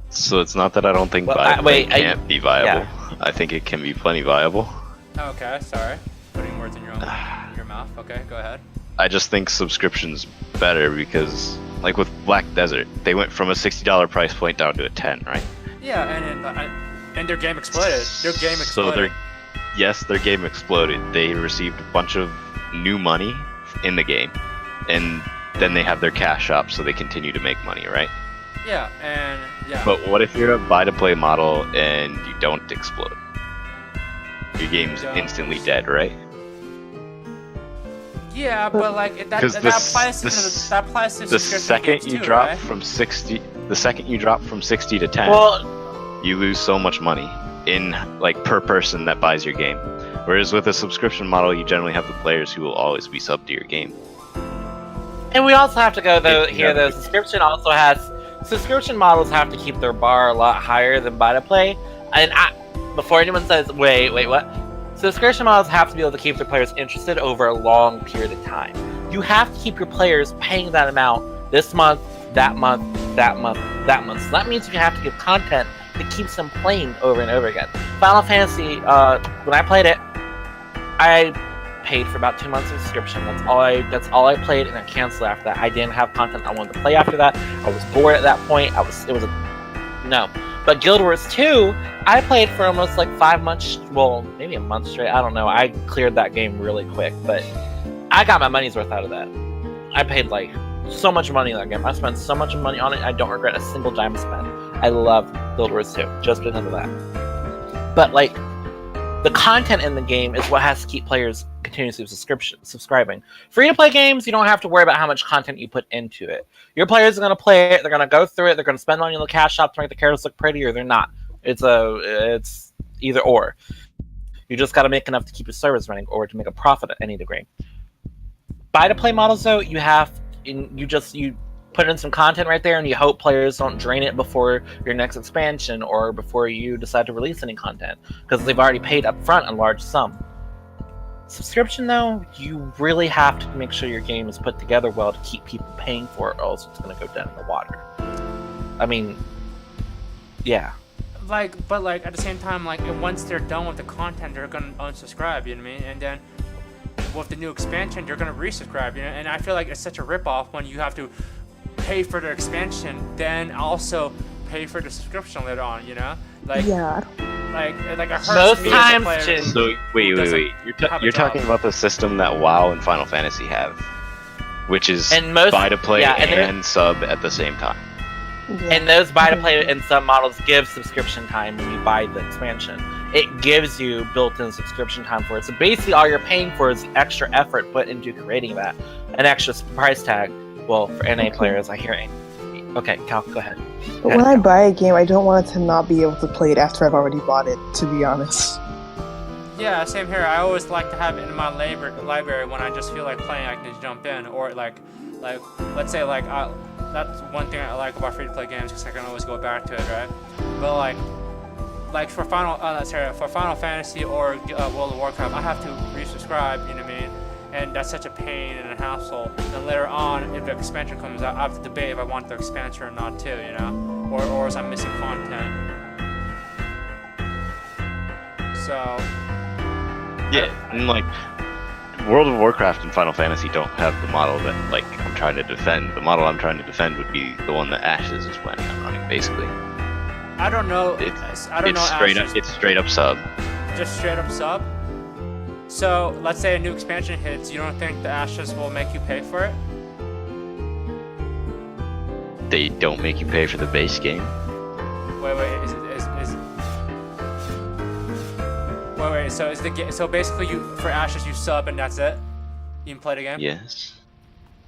So it's not that I don't think can't be viable. Yeah. I think it can be plenty viable.
Okay, sorry. Putting words in your mouth. Okay, go ahead.
I just think subscription's better because, like with Black Desert, they went from a $60 price point down to a $10, right?
Yeah, and their game exploded. Their game exploded.
So their game exploded. They received a bunch of new money in the game, and then they have their cash shop, so they continue to make money, right?
Yeah, and yeah.
But what if you're a buy-to-play model and you don't explode? Your game's instantly dead, right?
Yeah, but like that applies to
the second you drop
right?
from 60, the second you drop from 60 to 10, you lose so much money in like per person that buys your game. Whereas with a subscription model, you generally have the players who will always be sub to your game.
And we also have to go though subscription models have to keep their bar a lot higher than buy-to-play. And before anyone says, wait, what? Subscription models have to be able to keep their players interested over a long period of time. You have to keep your players paying that amount this month, that month, that month, that month. So that means you have to give content that keeps them playing over and over again. Final Fantasy, when I played it, I paid for about 2 months of subscription. That's all I played, and I canceled after that. I didn't have content I wanted to play after that. I was bored at that point. No. But Guild Wars 2, I played for almost like 5 months, well, maybe a month straight. I don't know. I cleared that game really quick, but I got my money's worth out of that. I paid like so much money in that game. I spent so much money on it. I don't regret a single dime spent. I love Guild Wars 2 just because of that. But like, the content in the game is what has to keep players continuously subscribing. Free-to-play games, you don't have to worry about how much content you put into it. Your players are going to play it, they're going to go through it, they're going to spend money on the cash shop to make the characters look pretty, or they're not. It's either or. You just got to make enough to keep your service running or to make a profit at any degree. Buy-to-play models, though, you put in some content right there and you hope players don't drain it before your next expansion or before you decide to release any content, because they've already paid up front a large sum. Subscription, though, you really have to make sure your game is put together well to keep people paying for it, or else it's going to go down in the water. I mean, yeah.
But at the same time, once they're done with the content, they're going to unsubscribe, you know what I mean? And then with the new expansion, they're going to resubscribe, you know? And I feel like it's such a ripoff when you have to pay for the expansion, then also pay for the subscription later on, you know?
Yeah.
It hurts
most
me
times,
as a player.
So wait. You're talking about the system that WoW and Final Fantasy have, which is buy-to-play and sub at the same time.
Yeah.
And those buy-to-play and sub models give subscription time when you buy the expansion. It gives you built-in subscription time for it. So basically all you're paying for is extra effort put into creating that. An extra price tag. Well, for NA players, I hear it. Okay, Cal, go ahead.
But when I buy a game, I don't want it to not be able to play it after I've already bought it, to be honest.
Yeah, same here. I always like to have it in my library when I just feel like playing. I can just jump in, or like let's say like that's one thing I like about free-to-play games because I can always go back to it, right? But like for Final Fantasy or World of Warcraft, I have to resubscribe. You know what I mean? And that's such a pain and a hassle. And later on, if the expansion comes out, I have to debate if I want the expansion or not too. You know, or is I missing content? So.
Yeah, and like World of Warcraft and Final Fantasy don't have the model that like I'm trying to defend. The model I'm trying to defend would be the one that Ashes is planning on running, basically.
I don't know. I don't know.
It's straight up sub.
Just straight up sub. So let's say a new expansion hits. You don't think the Ashes will make you pay for it?
They don't make you pay for the base game.
Wait. Wait. So is the so basically you for Ashes you sub and that's it? You can play the game?
Yes.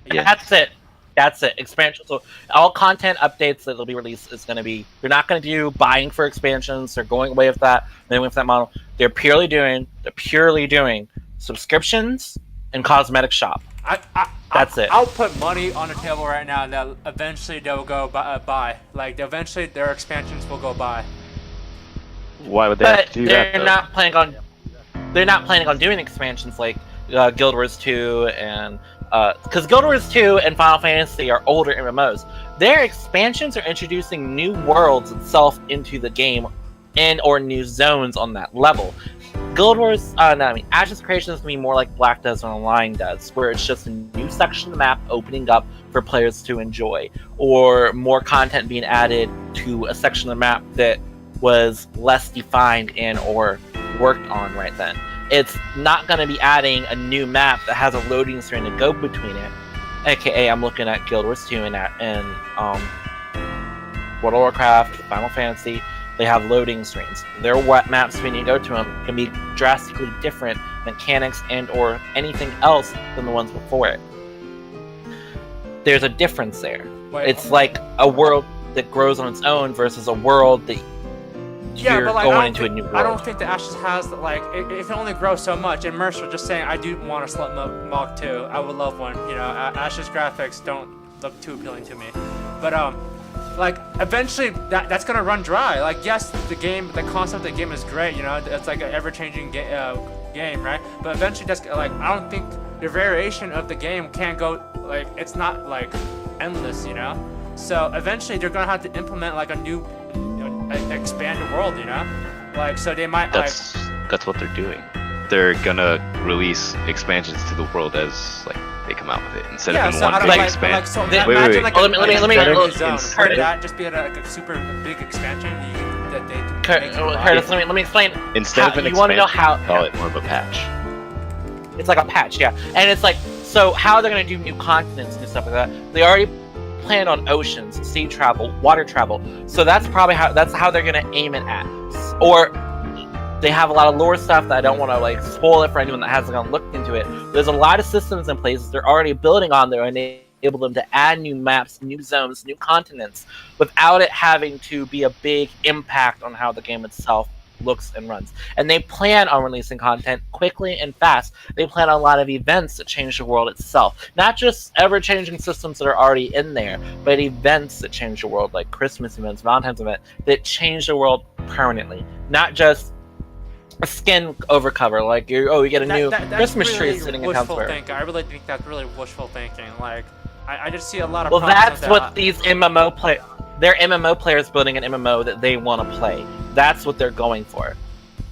That's it. Expansion. So all content updates that will be released is going to be. They're not going to do buying for expansions. They're going away with that. They're going with that model. They're purely doing subscriptions and cosmetic shop. That's it.
I'll put money on the table right now that eventually they'll go buy. Like eventually their expansions will go buy.
Why would they have to do that?
They're not planning on doing expansions like Guild Wars 2 and because Guild Wars 2 and Final Fantasy are older MMOs. Their expansions are introducing new worlds itself into the game or new zones on that level. Guild Wars, Ashes Creation is going to be more like Black Desert Online does, where it's just a new section of the map opening up for players to enjoy, or more content being added to a section of the map that was less defined or worked on right then. It's not going to be adding a new map that has a loading screen to go between it. AKA, I'm looking at Guild Wars 2 and World of Warcraft, Final Fantasy. They have loading screens. Their maps, when you go to them, can be drastically different mechanics and/or anything else than the ones before it. There's a difference there. It's like a world that grows on its own versus a world that you're going into a new world.
I don't think the Ashes has it can only grow so much. And Mercer just saying, I do want a Slut Mog too. I would love one. You know, Ashes graphics don't look too appealing to me, but eventually that's gonna run dry. Like yes, the concept of the game is great. You know, it's like an ever-changing game, right? But eventually that's I don't think the variation of the game can go it's not endless. You know, so eventually they're gonna have to implement a new. Expanded world, you know, so they might.
That's what they're doing. They're gonna release expansions to the world as they come out with it instead of in one big expansion.
Let
that just be a super big expansion.
Curtis, let me explain.
Instead of an expansion, call it more of a patch.
It's like a patch, yeah, and it's so how they're gonna do new continents and stuff like that. They already plan on oceans, sea travel, water travel. So that's probably how they're gonna aim it at. Or they have a lot of lore stuff that I don't want to spoil it for anyone that hasn't gone looked into it. There's a lot of systems in place they're already building on there and enable them to add new maps, new zones, new continents without it having to be a big impact on how the game itself looks and runs. And they plan on releasing content quickly and fast. They plan on a lot of events that change the world itself. Not just ever-changing systems that are already in there, but events that change the world, like Christmas events, Valentine's event, that change the world permanently. Not just a skin over cover, you get a new Christmas tree sitting in town square.
I really think that's really wishful thinking. I just see a lot of
Well, that's what these they're MMO players building an MMO that they want to play. That's what they're going for.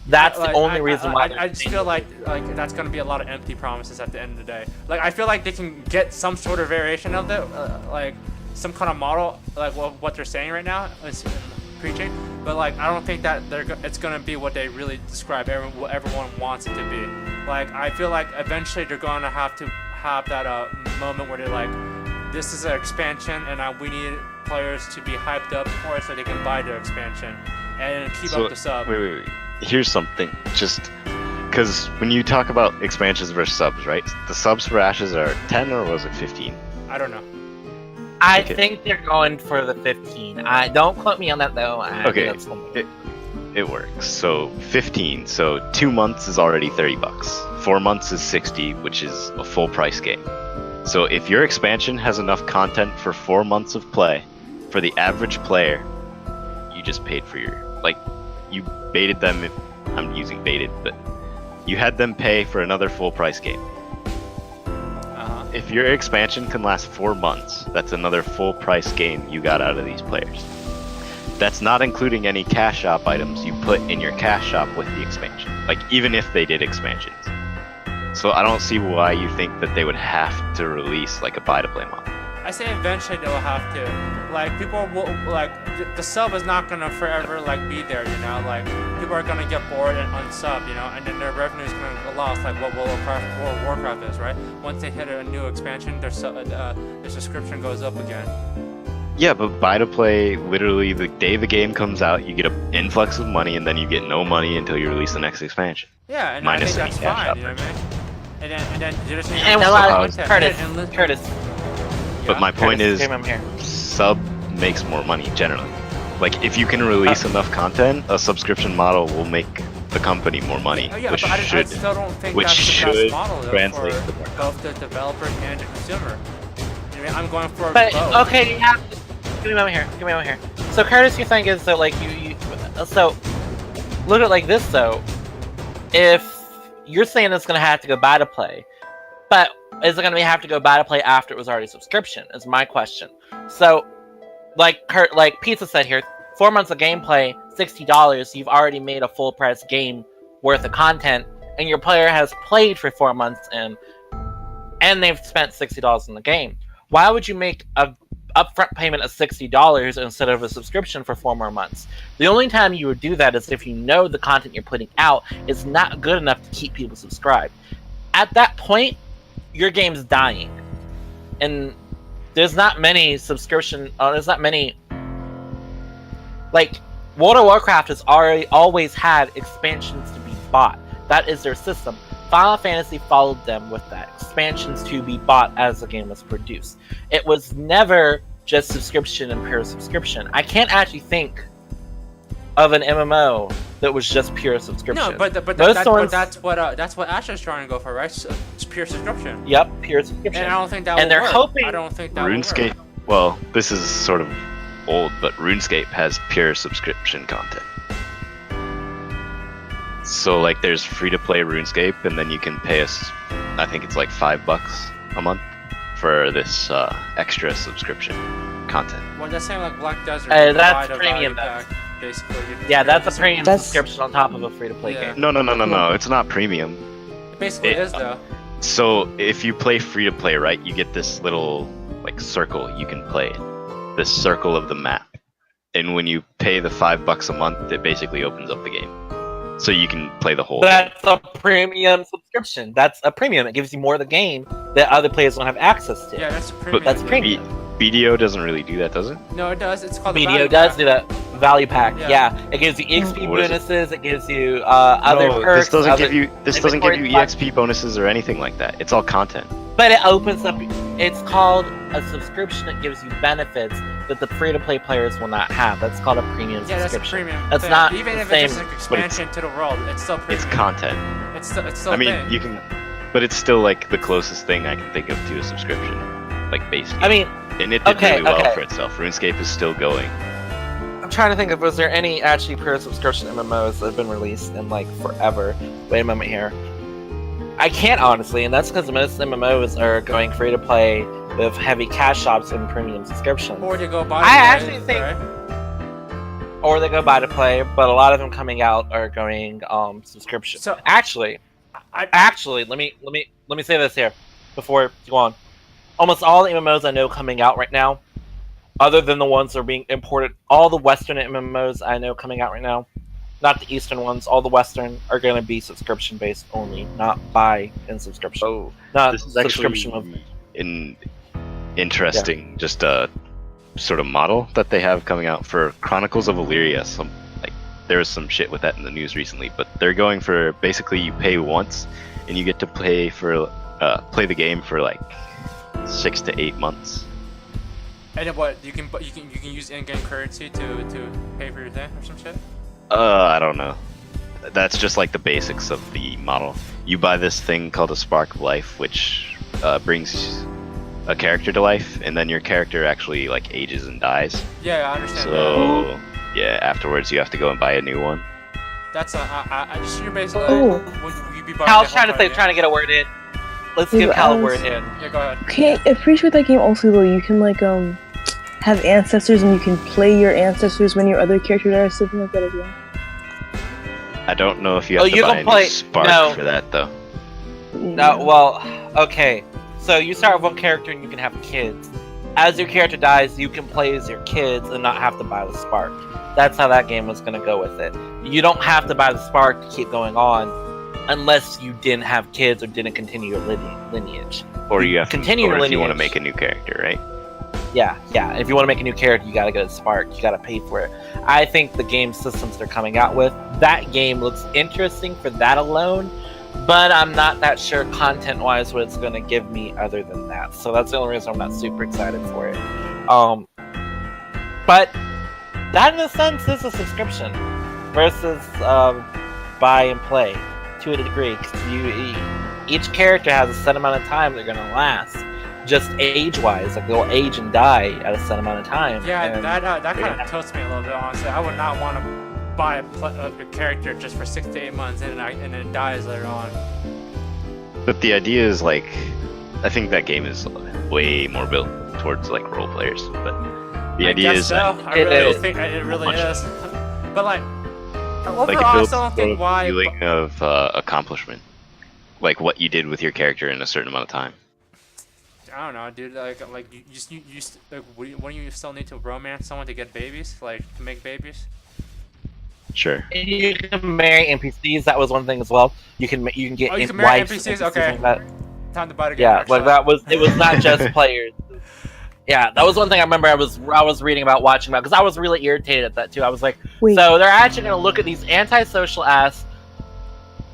That's the only reason why.
I just feel like that's going to be a lot of empty promises at the end of the day. I feel like they can get some sort of variation of it, some kind of model, what they're saying right now is preaching. But I don't think that it's going to be what they really describe. What everyone wants it to be. I feel like eventually they're going to have that moment where they're this is an expansion, and we need players to be hyped up for it so they can buy their expansion and keep up the sub.
Wait. Here's something. Just because when you talk about expansions versus subs, right? The subs for Ashes are 10 or was it 15?
I don't know.
I think they're going for the 15. Don't quote me on that though.
it works. So 15. So 2 months is already $30. 4 months is 60, which is a full price game. So if your expansion has enough content for 4 months of play, for the average player, you just paid for your, like, you baited them. I'm using baited, but you had them pay for another full price game. If your expansion can last 4 months, that's another full price game you got out of these players. That's not including any cash shop items you put in your cash shop with the expansion. Like, even if they did expansions. So I don't see why you think that they would have to release like a buy-to-play model.
I say eventually they'll have to. Like, people will, like, the sub is not gonna forever, like, be there, you know? Like, people are gonna get bored and unsub, you know? And then their revenue is gonna get lost, like what World of Warcraft is, right? Once they hit a new expansion, their subscription goes up again.
Yeah, but buy-to-play, literally, the day the game comes out, you get an influx of money, and then you get no money until you release the next expansion.
Yeah, and
Minus
I think
any
that's
cash
fine, you know what I mean? And then you just need
And
to
Curtis.
But my point
Curtis,
is,
come over here.
sub makes more money generally. Like, if you can release enough content, a subscription model will make the company more money,
Oh, yeah,
which
but I
should
still don't think
which
that's the
should
best model though,
translate
for
to more
both the developer and the consumer. You know, I'm going for
But
both.
okay, you have to, give me a moment here. So Curtis, your thing is that like you so look at it like this though. If you're saying it's gonna have to go buy to play, but is it gonna have to go buy to play after it was already subscription? Is my question. So, like Pizza said here, 4 months of gameplay, $60. You've already made a full price game worth of content, and your player has played for 4 months and they've spent $60 in the game. Why would you make a upfront payment of $60 instead of a subscription for 4 more months? The only time you would do that is if you know the content you're putting out is not good enough to keep people subscribed. At that point, your game's dying, and there's not many like World of Warcraft has always had expansions to be bought. That is their system. Final Fantasy followed them with that, expansions to be bought as the game was produced. It was never just subscription and pure subscription. I can't actually think of an MMO that was just pure subscription.
No, but that's what Asher's trying to go for, right? So it's pure subscription.
Yep, pure subscription.
And I don't think that
and
will
they're
work.
hoping
I don't think that
RuneScape.
will work.
Well, this is sort of old, but RuneScape has pure subscription content. So like, there's free-to-play RuneScape, and then you can pay us. I think it's like $5 a month for this extra subscription content.
Well, that's same like Black Desert.
That's
you buy the
premium,
value pack, basically.
Yeah, that's a premium
That's-
subscription on top of a free-to-play
Yeah.
game.
No, it's not premium.
It basically
It-
is though.
So if you play free-to-play, right, you get this little like circle you can play in. This circle of the map. And when you pay the $5 a month, it basically opens up the game. So you can play the whole game.
That's a premium subscription. That's a premium. It gives you more of the game that other players don't have access to.
Yeah, that's a premium.
That's
yeah.
premium.
BDO doesn't really do that, does it?
No, it does. It's called the
BDO
value
does
pack.
do that. Value pack,
Yeah.
yeah. It gives you XP
What is it?
bonuses. It gives you other
No,
perks.
this doesn't
other
give you
inventory
EXP bonuses or anything like that. It's all content.
But it opens up. It's called a subscription. It gives you benefits that the free-to-play players will not have. That's called a premium
Yeah, that's a
subscription.
premium.
That's
thing.
not
Even
the
if
same,
it's just like expansion to the world, it's still premium.
It's content.
It's still.
I mean,
a thing.
you can, but it's still like the closest thing I can think of to a subscription, like base game.
I mean,
and it did
okay,
really well
okay.
for itself. RuneScape is still going.
I'm trying to think of, was there any actually pure subscription MMOs that have been released in like forever? Wait a moment here. I can't honestly, and that's because most MMOs are going free to play with heavy cash shops and premium subscriptions.
Or you go buy.
I actually think-
right?
Or they go buy to play, but a lot of them coming out are going subscription.
So-
actually,
I-
let me say this here before you go on. Almost all the MMOs I know coming out right now, other than the ones that are being imported, all the Western MMOs I know coming out right now, not the Eastern ones, all the Western are going to be subscription based only, not buy and subscription.
Oh,
not
this is
subscription of.
actually an interesting, just a sort of model that they have coming out for Chronicles of Illyria. There was some shit with that in the news recently, but they're going for basically you pay once and you get to play the game for like 6 to 8 months.
And then what? You can use in-game currency to pay for your thing or some shit.
I don't know. That's just like the basics of the model. You buy this thing called a Spark of Life, which brings a character to life, and then your character actually like ages and dies.
Yeah, I understand.
So yeah, afterwards you have to go and buy a new one.
That's I just you're basically.
Oh.
Would you be buying
Cal's
the whole
trying to get a word in. Let's
Yeah,
give
but
Cal a
I
word
was-
in.
Yeah, go ahead.
Okay, I'm pretty sure that game also though you can like have ancestors and you can play your ancestors when your other character dies, something like that as well.
I don't know if you have to
you
buy
can
any
play-
Spark
no.
for that though.
No, well, okay. So you start with one character and you can have kids. As your character dies, you can play as your kids and not have to buy the Spark. That's how that game was going to go with it. You don't have to buy the Spark to keep going on unless you didn't have kids or didn't continue your lineage.
Or you have
Continue
or
your
if you want to
lineage.
make a new character, right?
Yeah. If you want to make a new character, you got to get a Spark. You got to pay for it. I think the game systems they're coming out with, that game looks interesting for that alone, but I'm not that sure content-wise what it's going to give me other than that. So that's the only reason I'm not super excited for it. But that in a sense is a subscription versus buy and play to a degree. 'Cause each character has a set amount of time they're going to last. Just age-wise, like they'll age and die at a set amount of time.
Yeah,
and
that kind of tilts me a little bit. Honestly, I would not want to buy a character just for 6 to 8 months and then it dies later on.
But the idea is like, I think that game is way more built towards like role players. But the idea
guess
is
so.
that
I
It
really
is.
think it really
Much.
is. But like overall,
like it
I
builds
still don't think
a
why.
feeling of accomplishment, like what you did with your character in a certain amount of time.
I don't know, dude. Like wouldn't you still need to romance someone to get babies, like to make babies?
Sure.
you can marry NPCs. That was one thing as well. You can get
Oh, you can
wives
marry
and
NPCs?
NPCs
Okay.
like that.
Time to buy the game.
Yeah,
actually.
like that was. It was not just players. Yeah, that was one thing I remember. I was reading about, watching about, because I was really irritated at that too. I was like,
Wait,
so they're actually going to look at these antisocial ass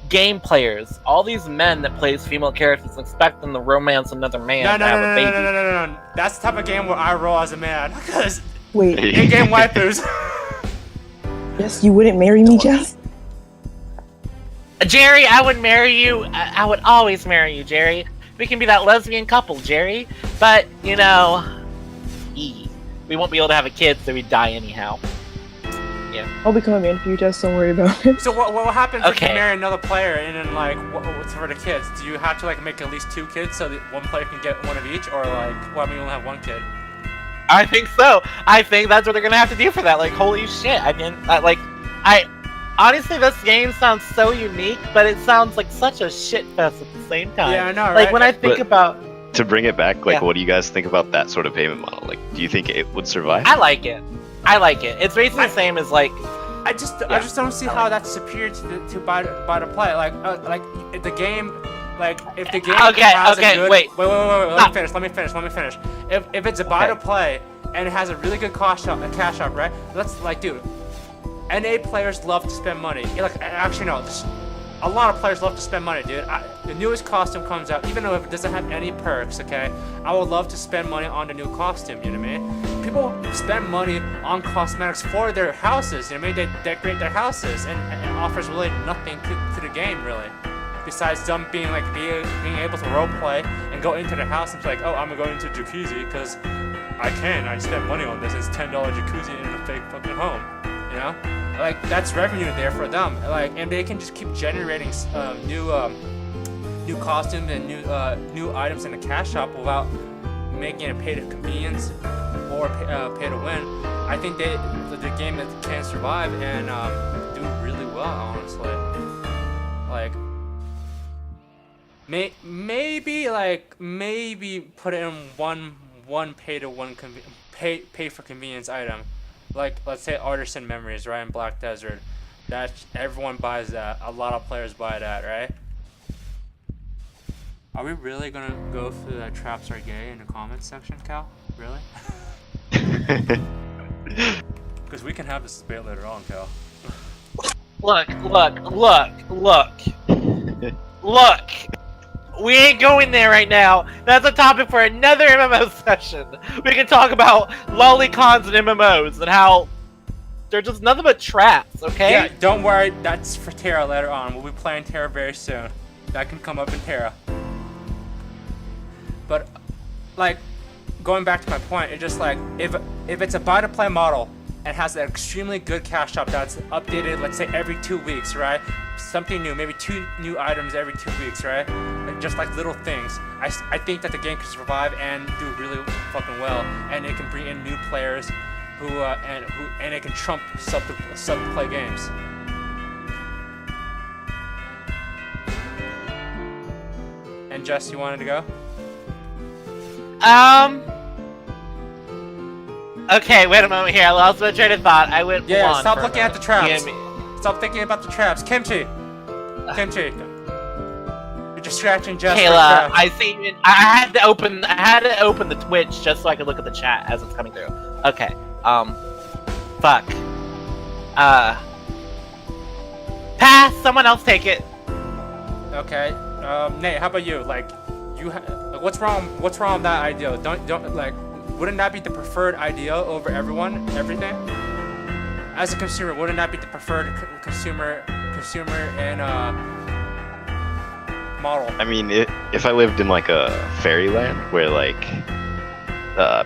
game players, all these men that plays female characters, and expect them to romance another man
No,
to
no,
have
no,
a
no,
baby.
no, no, no, no, no. That's the type of game where I roll as a man. Because
wait.
in-game waifus.
Yes, you wouldn't marry me, Jess?
Jerry, I would marry you. I would always marry you, Jerry. We can be that lesbian couple, Jerry. But, you know, we won't be able to have a kid, so we die anyhow.
I'll become a man for you, Jess. Don't worry about it.
So what happens if you
Okay.
marry another player and then like what's for the kids? Do you have to like make at least 2 kids so that one player can get one of each, or like well, I mean you only have 1 kid?
I think so. I think that's what they're gonna have to do for that. Like, holy shit! I mean, honestly, this game sounds so unique, but it sounds like such a shit fest at the same time.
Yeah, I know,
Like
right?
when I think
But-
about,
To bring it back, like,
Yeah.
what do you guys think about that sort of payment model? Like, do you think it would survive?
I like it. It's basically the same as like,
I just don't see how that's superior to buy to play. Like if the game, like if the game
Okay,
has
okay,
a good
wait.
Let
Stop.
me finish. If it's a buy to play and it has a really good cash up, right? Let's like, dude, NA players love to spend money. Like actually no, a lot of players love to spend money, dude. The newest costume comes out, even though if it doesn't have any perks, okay? I would love to spend money on the new costume, you know what I mean? People spend money on cosmetics for their houses, you know what I mean? They decorate their houses, and it offers really nothing to the game, really. Besides them being able to roleplay and go into the house and be like, oh, I'm gonna go into jacuzzi because I spend money on this. It's $10 jacuzzi in a fake fucking home, you know? Like that's revenue there for them. Like, and they can just keep generating new costumes and new items in the cash shop without making it pay to convenience or pay to win. I think the game that can survive and do really well, honestly. Like maybe put it in one pay to one pay for convenience item. Like, let's say Artisan Memories, right, in Black Desert. That everyone buys that. A lot of players buy that, right? Are we really gonna go through that traps are gay in the comments section, Cal? Really? Because we can have this debate later on, Cal.
Look. We ain't going there right now. That's a topic for another MMO session. We can talk about lolicons and MMOs and how They're just nothing but traps, okay?
Yeah, don't worry. That's for Terra later on. We'll be playing Terra very soon. That can come up in Terra. But, like, going back to my point, it's just like, if it's a buy-to-play model and has an extremely good cash shop that's updated, let's say, every 2 weeks, right? Something new, maybe 2 new items every 2 weeks, right? Like, just like little things. I think that the game can survive and do really fucking well, and it can bring in new players and it can trump sub-to-play games. And Jess, you wanted to go?
Okay, wait a moment here. I lost my train of thought. I went
Yeah,
blonde
stop
for a
looking at the
moment.
traps. Stop thinking about the traps. Kimchi! Kimchi. You're just scratching Jess.
Kayla, I see. I had to open the Twitch just so I could look at the chat as it's coming through. Okay. Fuck. Pass. Someone else take it.
Okay. Nate, how about you? Like, what's wrong with that idea? Don't like. Wouldn't that be the preferred idea over everything? As a consumer, wouldn't that be the preferred consumer and model?
I mean, if I lived in like a fairyland where like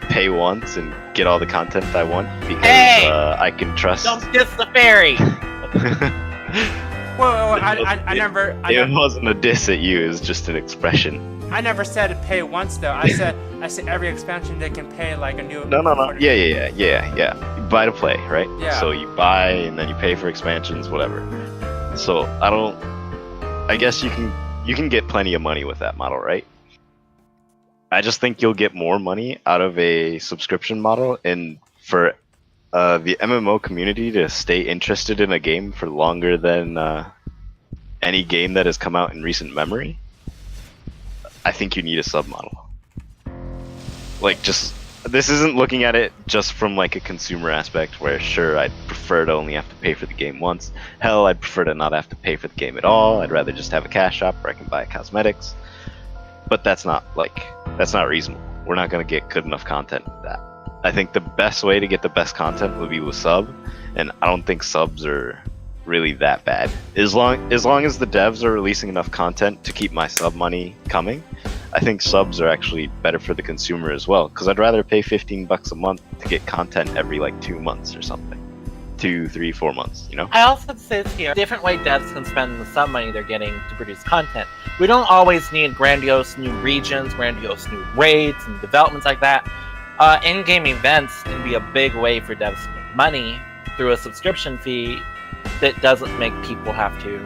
pay once and get all the content I want because I can trust.
Don't diss the fairy.
Whoa, I never.
It wasn't a diss at you. It was just an expression.
I never said pay once though. I said every expansion they can pay like a new.
No. Yeah. You buy to play, right?
Yeah.
So you buy and then you pay for expansions, whatever. So I guess you can get plenty of money with that model, right? I just think you'll get more money out of a subscription model, and for the MMO community to stay interested in a game for longer than any game that has come out in recent memory, I think you need a sub model. Like, this isn't looking at it just from like a consumer aspect where sure, I'd prefer to only have to pay for the game once. Hell, I'd prefer to not have to pay for the game at all. I'd rather just have a cash shop where I can buy cosmetics. But that's not reasonable. We're not going to get good enough content with that. I think the best way to get the best content would be with sub, and I don't think subs are really that bad. As long as the devs are releasing enough content to keep my sub money coming, I think subs are actually better for the consumer as well, because I'd rather pay $15 a month to get content every like 2 months or something. 2, 3, 4 months, you know?
I also says here, different way devs can spend the sub money they're getting to produce content. We don't always need grandiose new regions, grandiose new raids, and developments like that. In-game events can be a big way for devs to make money through a subscription fee that doesn't make people have to,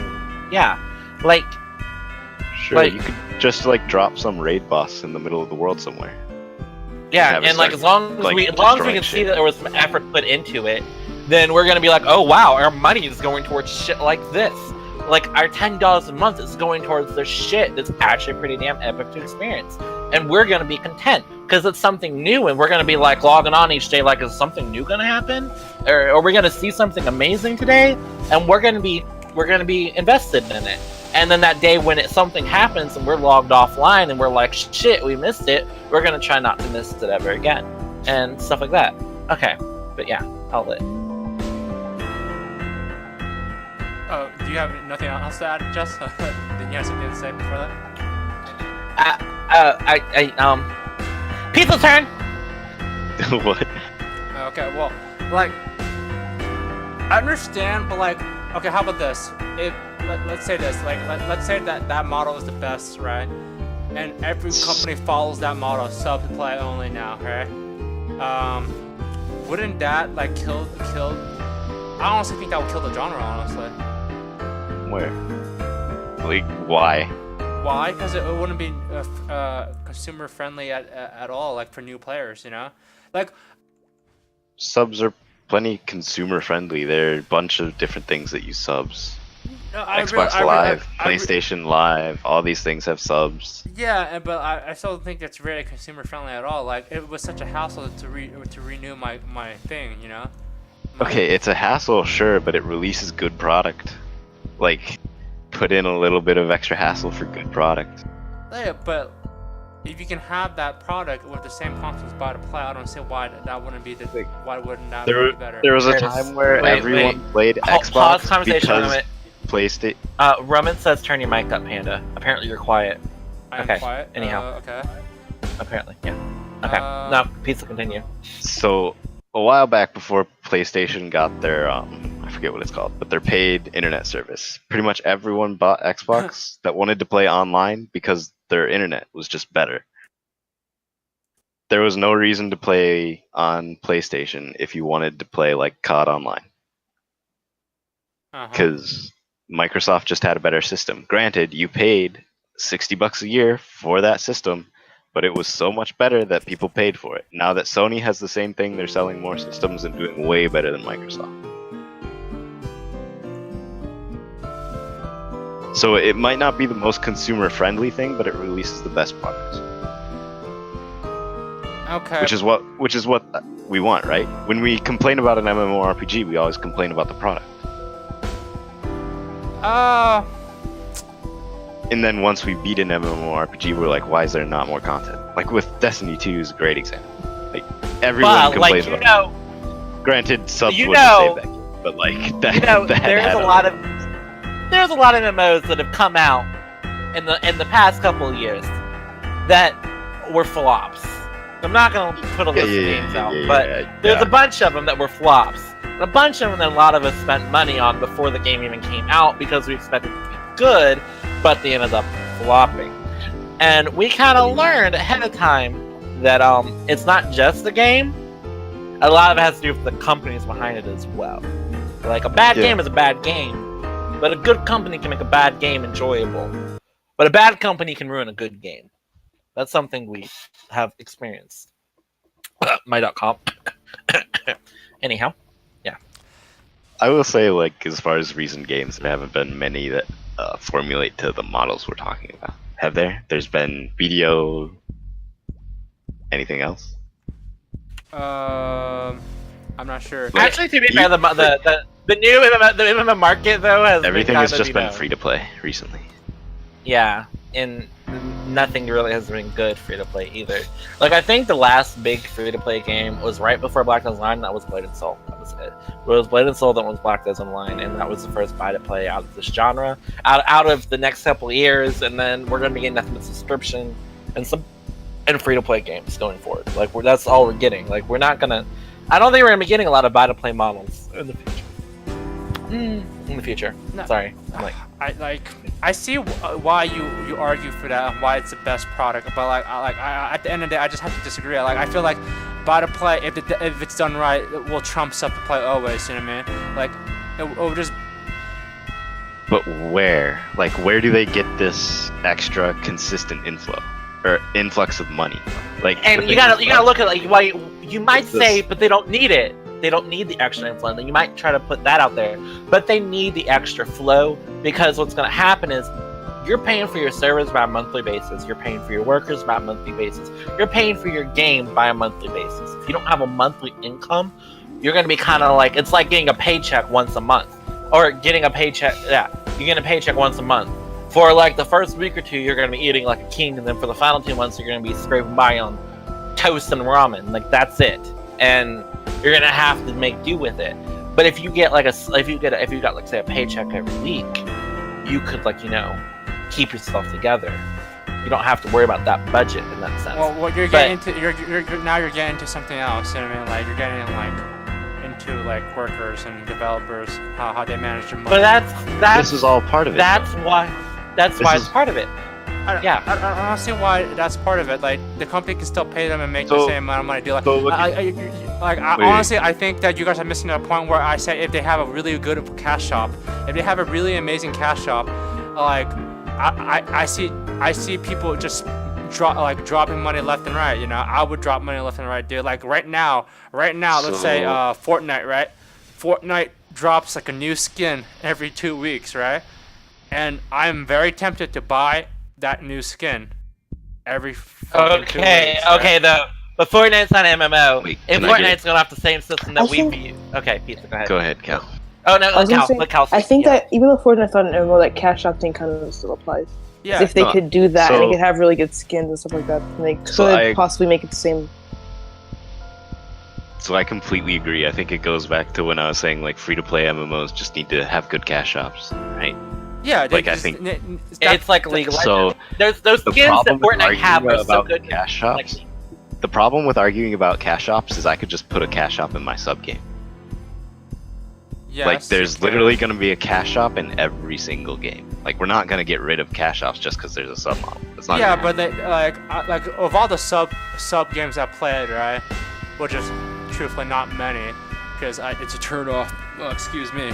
Sure, you could just like drop some raid boss in the middle of the world somewhere.
Yeah, and like as long as we can see that there was some effort put into it, then we're gonna be like, oh wow, our money is going towards shit like this. Like our $10 a month is going towards this shit that's actually pretty damn epic to experience, and we're gonna be content because it's something new, and we're gonna be like logging on each day, like, is something new gonna happen, or are we gonna see something amazing today? And we're gonna be invested in it. And then that day when something happens and we're logged offline and we're like, shit, we missed it, we're gonna try not to miss it ever again, and stuff like that. Okay, but yeah, I'll let.
Oh, do you have nothing else to add, Jess? Didn't you have something to say before that?
Pizza's turn!
What?
Okay, well, like, I understand, but like, okay, how about this? Let's say this, like, let's say that model is the best, right? And every company follows that model, sub to play only now, right? Wouldn't that like kill? I honestly think that would kill the genre, honestly.
Where? Like, why?
Why? Because it wouldn't be consumer friendly at all, like for new players, you know? Like,
subs are plenty consumer friendly. There are a bunch of different things that use subs. Xbox Live, PlayStation Live, all these things have subs.
Yeah, but I still don't think it's really consumer friendly at all. Like, it was such a hassle to renew my thing, you know?
Okay, it's a hassle, sure, but it releases good product. Like, put in a little bit of extra hassle for good product.
Yeah, but if you can have that product with the same consoles buy to play, I don't see why that wouldn't be why wouldn't that be better.
There was a time where everyone played Xbox
Pause conversation
because
a minute.
PlayStation.
Roman says turn your mic up, Panda. Apparently you're quiet.
I am
Okay,
quiet.
anyhow.
Okay.
Apparently, yeah. Okay. No, pizza, continue.
So a while back, before PlayStation got their I forget what it's called, but their paid internet service, pretty much everyone bought Xbox that wanted to play online because their internet was just better. There was no reason to play on PlayStation if you wanted to play like COD online, because Microsoft just had a better system. Granted, you paid $60 a year for that system, but it was so much better that people paid for it. Now that Sony has the same thing, they're selling more systems and doing way better than Microsoft. So it might not be the most consumer-friendly thing, but it releases the best products.
Okay.
Which is what we want, right? When we complain about an MMORPG, we always complain about the product. And then once we beat an MMORPG, we're like, why is there not more content? Like with Destiny 2 is a great example. Like everyone complains about it. Granted, subs wouldn't save that game, but like that.
There's a lot of MMOs that have come out in the past couple of years that were flops. I'm not gonna put a list of names out, but there's a bunch of them that were flops. And a bunch of them that a lot of us spent money on before the game even came out because we expected it to be good, but they ended up flopping. And we kind of learned ahead of time that it's not just the game. A lot of it has to do with the companies behind it as well. Like a bad game is a bad game, but a good company can make a bad game enjoyable. But a bad company can ruin a good game. That's something we have experienced. My.com. Anyhow, yeah.
I will say, like, as far as recent games, there haven't been many that formulate to the models we're talking about. Have there? There's been video. Anything else?
I'm not sure.
Actually, to be fair, the new MMO market though has
everything has just been free to play recently.
Yeah, and nothing really has been good free to play either. Like I think the last big free to play game was right before Black Desert Online. That was Blade and Soul. That was it. It was Blade and Soul that was Black Desert Online, and that was the first buy to play out of this genre, out of the next couple of years. And then we're gonna be getting nothing but subscription and free to play games going forward. Like that's all we're getting. Like we're not gonna. I don't think we're gonna be getting a lot of buy to play models in the future. In the future. No. Sorry.
I see why you argue for that and why it's the best product, but at the end of the day, I just have to disagree. Like I feel like buy to play, if it's done right, it will trump sub to play always. You know what I mean? Like it will just.
But where? Like where do they get this extra consistent inflow or influx of money? Like
and you gotta look at like why you might say, but they don't need it. They don't need the extra inflow. You might try to put that out there, but they need the extra flow because what's going to happen is you're paying for your servers by a monthly basis. You're paying for your workers by a monthly basis. You're paying for your game by a monthly basis. If you don't have a monthly income, you're going to be kind of like, it's like getting a paycheck once a month or getting a paycheck. Yeah, you get a paycheck once a month. For like the first week or two, you're going to be eating like a king. And then for the final 2 months, you're going to be scraping by on toast and ramen. Like that's it. And you're gonna have to make do with it. But if you get like if you got like say a paycheck every week, you could keep yourself together. You don't have to worry about that budget in that sense.
Well, what you're getting into, you're getting into something else. You know what I mean? Like you're getting into workers and developers, how they manage their money.
But that's
this is all part of it.
That's why it's part of it.
I don't see why that's part of it. Like the company can still pay them and make the same amount of money. Honestly, I think that you guys are missing that point where I say if they have a really good cash shop, if they have a really amazing cash shop, I see people just dropping money left and right. You know, I would drop money left and right, dude. Like right now, let's say Fortnite, right? Fortnite drops like a new skin every 2 weeks, right? And I'm very tempted to buy that new skin every 2 weeks.
Okay, but Fortnite's not an MMO. If Fortnite's gonna have the same system that we view. Okay, Pizza, go ahead.
Go ahead, Cal.
Oh no, Cal.
I think that even though Fortnite's not an MMO, that cash shop thing kind of still applies.
Yeah.
If they
no,
could do that and they
so-
could have really good skins and stuff like that, then they could
So
possibly make it the same.
So I completely agree. I think it goes back to when I was saying like free-to-play MMOs just need to have good cash shops, right?
Yeah.
Like, I think-
It's like League of
So
Legends. Those
the
skins that
problem with
Fortnite have
arguing
are so
about
good.
cash shops, the problem with arguing about cash shops is I could just put a cash shop in my sub game.
Yes,
Like there's
you can.
literally going to be a cash shop in every single game. Like we're not going to get rid of cash shops just because there's a sub model. It's not.
Yeah,
gonna
but they, like of all the sub games I played, right, which is truthfully not many, because it's a turn off. Oh, excuse me.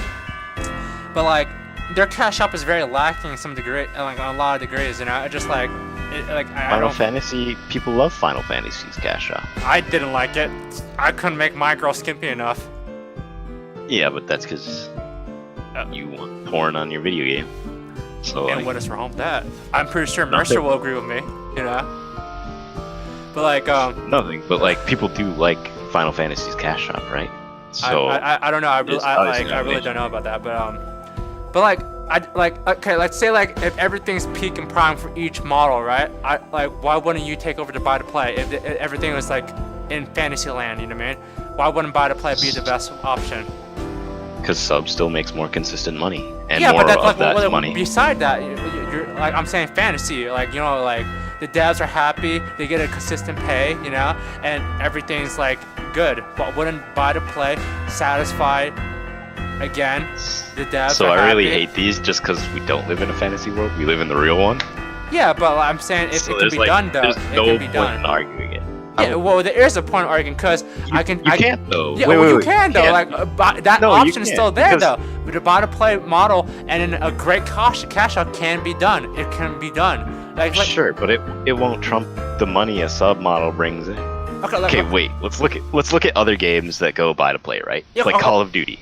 But like their cash shop is very lacking in some degree, like on a lot of degrees. You know, I just like I
Final
don't.
Fantasy, people love Final Fantasy's cash shop.
I didn't like it. I couldn't make my girl skimpy enough.
Yeah, but that's because you want porn on your video game. So
And
like,
what is wrong with that? I'm pretty sure
Nothing.
Mercer will agree with me. You know. But like
nothing. But like people do like Final Fantasy's cash shop, right? So
I don't know. I
it's obviously not
really
an
don't know about that. But like okay, let's say like if everything's peak and prime for each model, right? Why wouldn't you take over to buy to play if everything was like in Fantasyland? You know what I mean? Why wouldn't buy to play be the best option?
because sub still makes more consistent money, and
Yeah,
more
but that's
of
like
that money.
beside that, you're like I'm saying fantasy, like you know, like the devs are happy, they get a consistent pay, you know, and everything's like good. But wouldn't buy to play satisfy again the devs?
So
are
I really
happy.
hate these just because we don't live in a fantasy world. We live in the real one.
Yeah, but I'm saying if
So
it can
there's
be
like,
done though,
there's
it
no
can be
point
done.
in arguing it.
Yeah, well, there is a point of arguing because I
can't though.
Yeah,
Wait,
well,
wait,
you
wait,
can though.
can't.
Like that
No, you
option is
can't,
still there
because-
though. But the buy to play model and then a great cash out can be done. It can be done. Like
Sure, but it won't trump the money a sub model brings in. Okay, wait. Let's look at other games that go buy to play, right?
Yeah,
Like Call of Duty.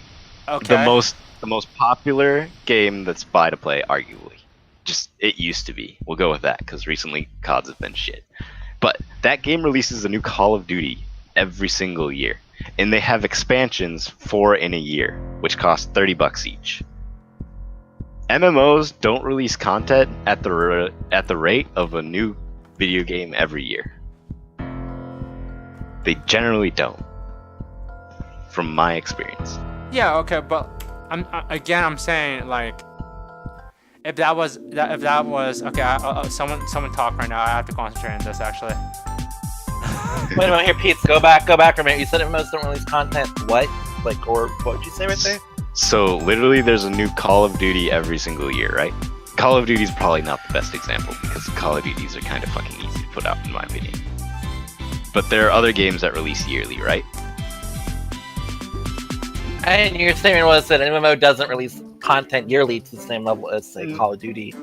Okay.
The most popular game that's buy to play, arguably. Just it used to be. We'll go with that because recently CODs have been shit. But that game releases a new Call of Duty every single year, and they have expansions 4 in a year, which cost $30 each. MMOs don't release content at the rate of a new video game every year. They generally don't, from my experience.
Yeah, okay, but I'm saying like if that was okay. Someone talk right now. I have to concentrate on this actually.
Wait a minute, here, Pete. Go back a minute. You said MMOs don't release content. What? Like, or what did you say right there?
So literally, there's a new Call of Duty every single year, right? Call of Duty is probably not the best example because Call of Duties are kind of fucking easy to put out, in my opinion. But there are other games that release yearly, right?
And your statement was that an MMO doesn't release content yearly to the same level as, say, Call of Duty.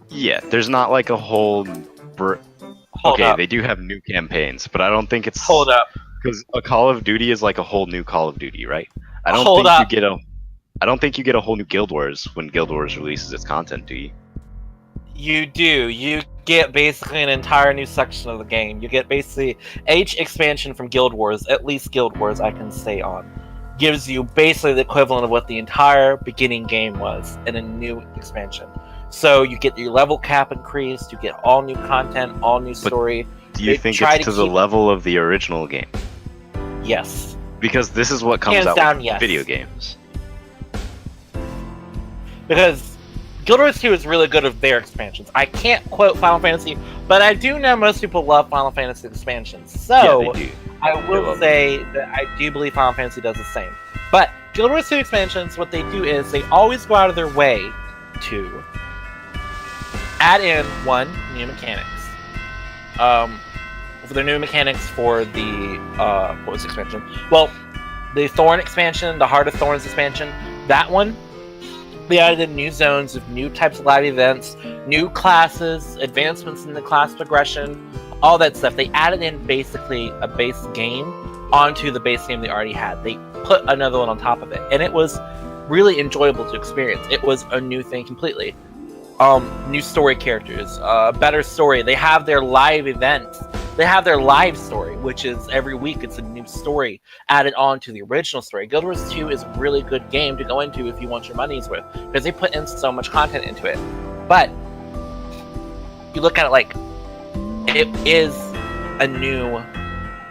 Yeah, there's not like a whole.
Hold up.
They do have new campaigns, but I don't think it's.
Hold up.
Because a Call of Duty is like a whole new Call of Duty, right? I don't
Hold
think
up.
I don't think you get a whole new Guild Wars when Guild Wars releases its content, do you?
You do. You get basically an entire new section of the game. You get basically each expansion from Guild Wars, at least Guild Wars I can say on, gives you basically the equivalent of what the entire beginning game was in a new expansion. So you get your level cap increased, you get all new content, all new story.
Do you
They
think
try
it's
to
to the
keep-
level of the original game?
Yes.
Because this is what comes
Hands
out
down,
with
yes.
video games.
Because Guild Wars 2 is really good with their expansions. I can't quote Final Fantasy, but I do know most people love Final Fantasy expansions. So
Yeah, they do.
I
They
will
love
say that I do believe Final Fantasy does the same. But Guild Wars 2 expansions, what they do is they always go out of their way to add in new mechanics. For the new mechanics for the what was the expansion? Well, the Thorn expansion, the Heart of Thorns expansion, that one, they added in new zones of new types of live events, new classes, advancements in the class progression, all that stuff. They added in basically a base game onto the base game they already had. They put another one on top of it, and it was really enjoyable to experience. It was a new thing completely. New story characters, better story. They have their live events. They have their live story, which is every week it's a new story added on to the original story. Guild Wars 2 is a really good game to go into if you want your money's worth, because they put in so much content into it. But you look at it like it is a new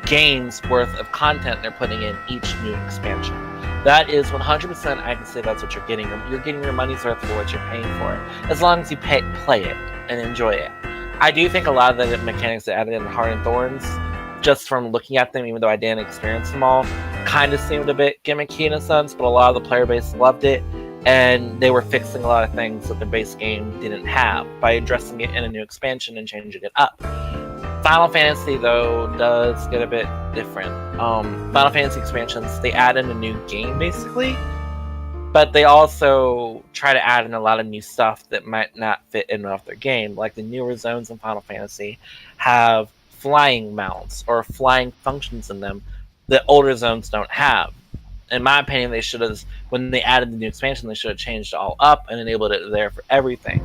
game's worth of content they're putting in each new expansion. That is 100%. I can say that's what you're getting. You're getting your money's worth for what you're paying for, as long as you play it and enjoy it. I do think a lot of the mechanics that added in Heart and Thorns, just from looking at them, even though I didn't experience them all, kind of seemed a bit gimmicky in a sense, but a lot of the player base loved it, and they were fixing a lot of things that the base game didn't have by addressing it in a new expansion and changing it up. Final Fantasy, though, does get a bit different. Final Fantasy expansions, they add in a new game, basically, but they also try to add in a lot of new stuff that might not fit in with their game. Like the newer zones in Final Fantasy have flying mounts or flying functions in them that older zones don't have. In my opinion, they should have, when they added the new expansion, they should have changed it all up and enabled it there for everything.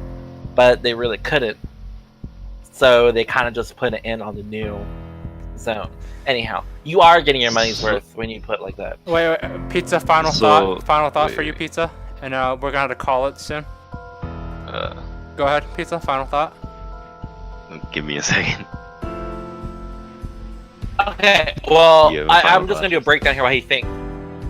But they really couldn't. So they kind of just put it in on the new zone. Anyhow, you are getting your money's worth when you put like that.
Wait, Pizza, final thought for you, Pizza, and we're gonna have to call it soon. Go ahead, Pizza, final thought.
Give me a second.
Okay, well,
You have a final
I'm just
thought?
gonna do a breakdown here. What you think?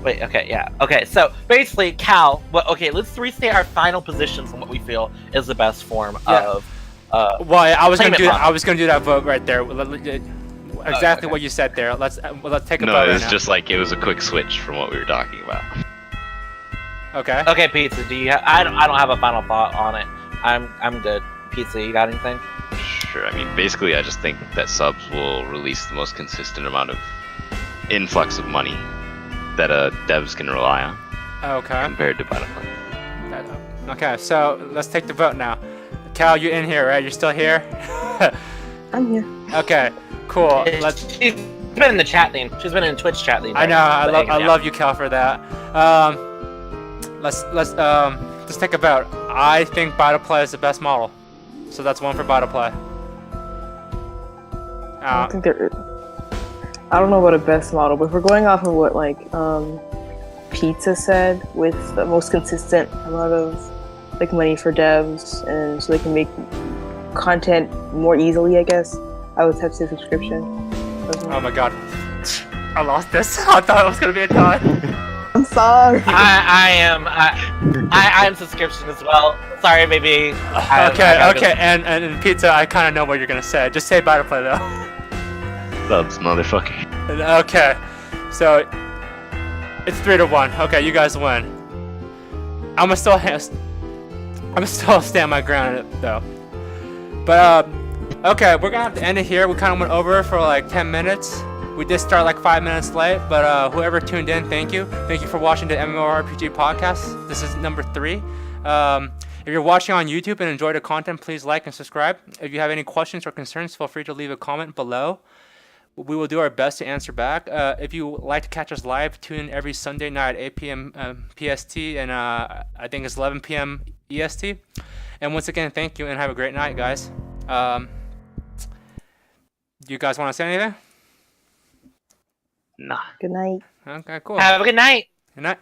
Wait, okay, yeah, okay. So basically, Cal. Well, okay, let's restate our final positions on what we feel is the best form of.
Well, I was gonna
Claim
do
it,
that. I was gonna do that vote right there. Exactly
okay.
what you said there. Let's take a
No,
vote
it
right
was
now.
just like it was a quick switch from what we were talking about.
Okay.
Okay, Pizza. Do you? I don't have a final thought on it. I'm good. Pizza, you got anything?
Sure. I mean, basically, I just think that subs will release the most consistent amount of influx of money that devs can rely on
Okay.
compared to Battlefield.
Okay. So let's take the vote now. Cal, you in here, right? You're still here?
I'm here.
Okay, cool.
She's been in the chat thing. She's been in Twitch chat thing.
I know. I love you, Cal, for that. Let's take a vote. I think Battle Play is the best model, so that's one for Battle Play.
I don't think there. I don't know about a best model, but if we're going off of what like Pizza said, with the most consistent amount of like money for devs, and so they can make content more easily, I guess I would have to say subscription.
Oh my god, I lost this. I thought it was gonna be a tie.
I'm sorry.
I am subscription as well. Sorry, baby.
Okay, and Pizza, I kind of know what you're gonna say. Just say Battle Play though.
Subs, motherfucker.
Okay, so it's 3-1. Okay, you guys win. I'm gonna still stand my ground on it though. But okay, we're gonna have to end it here. We kind of went over for like 10 minutes. We did start like 5 minutes late, but whoever tuned in, thank you. Thank you for watching the MMORPG Podcast. This is number 3. If you're watching on YouTube and enjoy the content, please like and subscribe. If you have any questions or concerns, feel free to leave a comment below. We will do our best to answer back. If you like to catch us live, tune in every Sunday night at 8 p.m. PST and I think it's 11 p.m. EST. And once again, thank you and have a great night, guys. You guys want to say anything?
Nah.
Good night.
Okay, cool.
Have a good night.
Good night.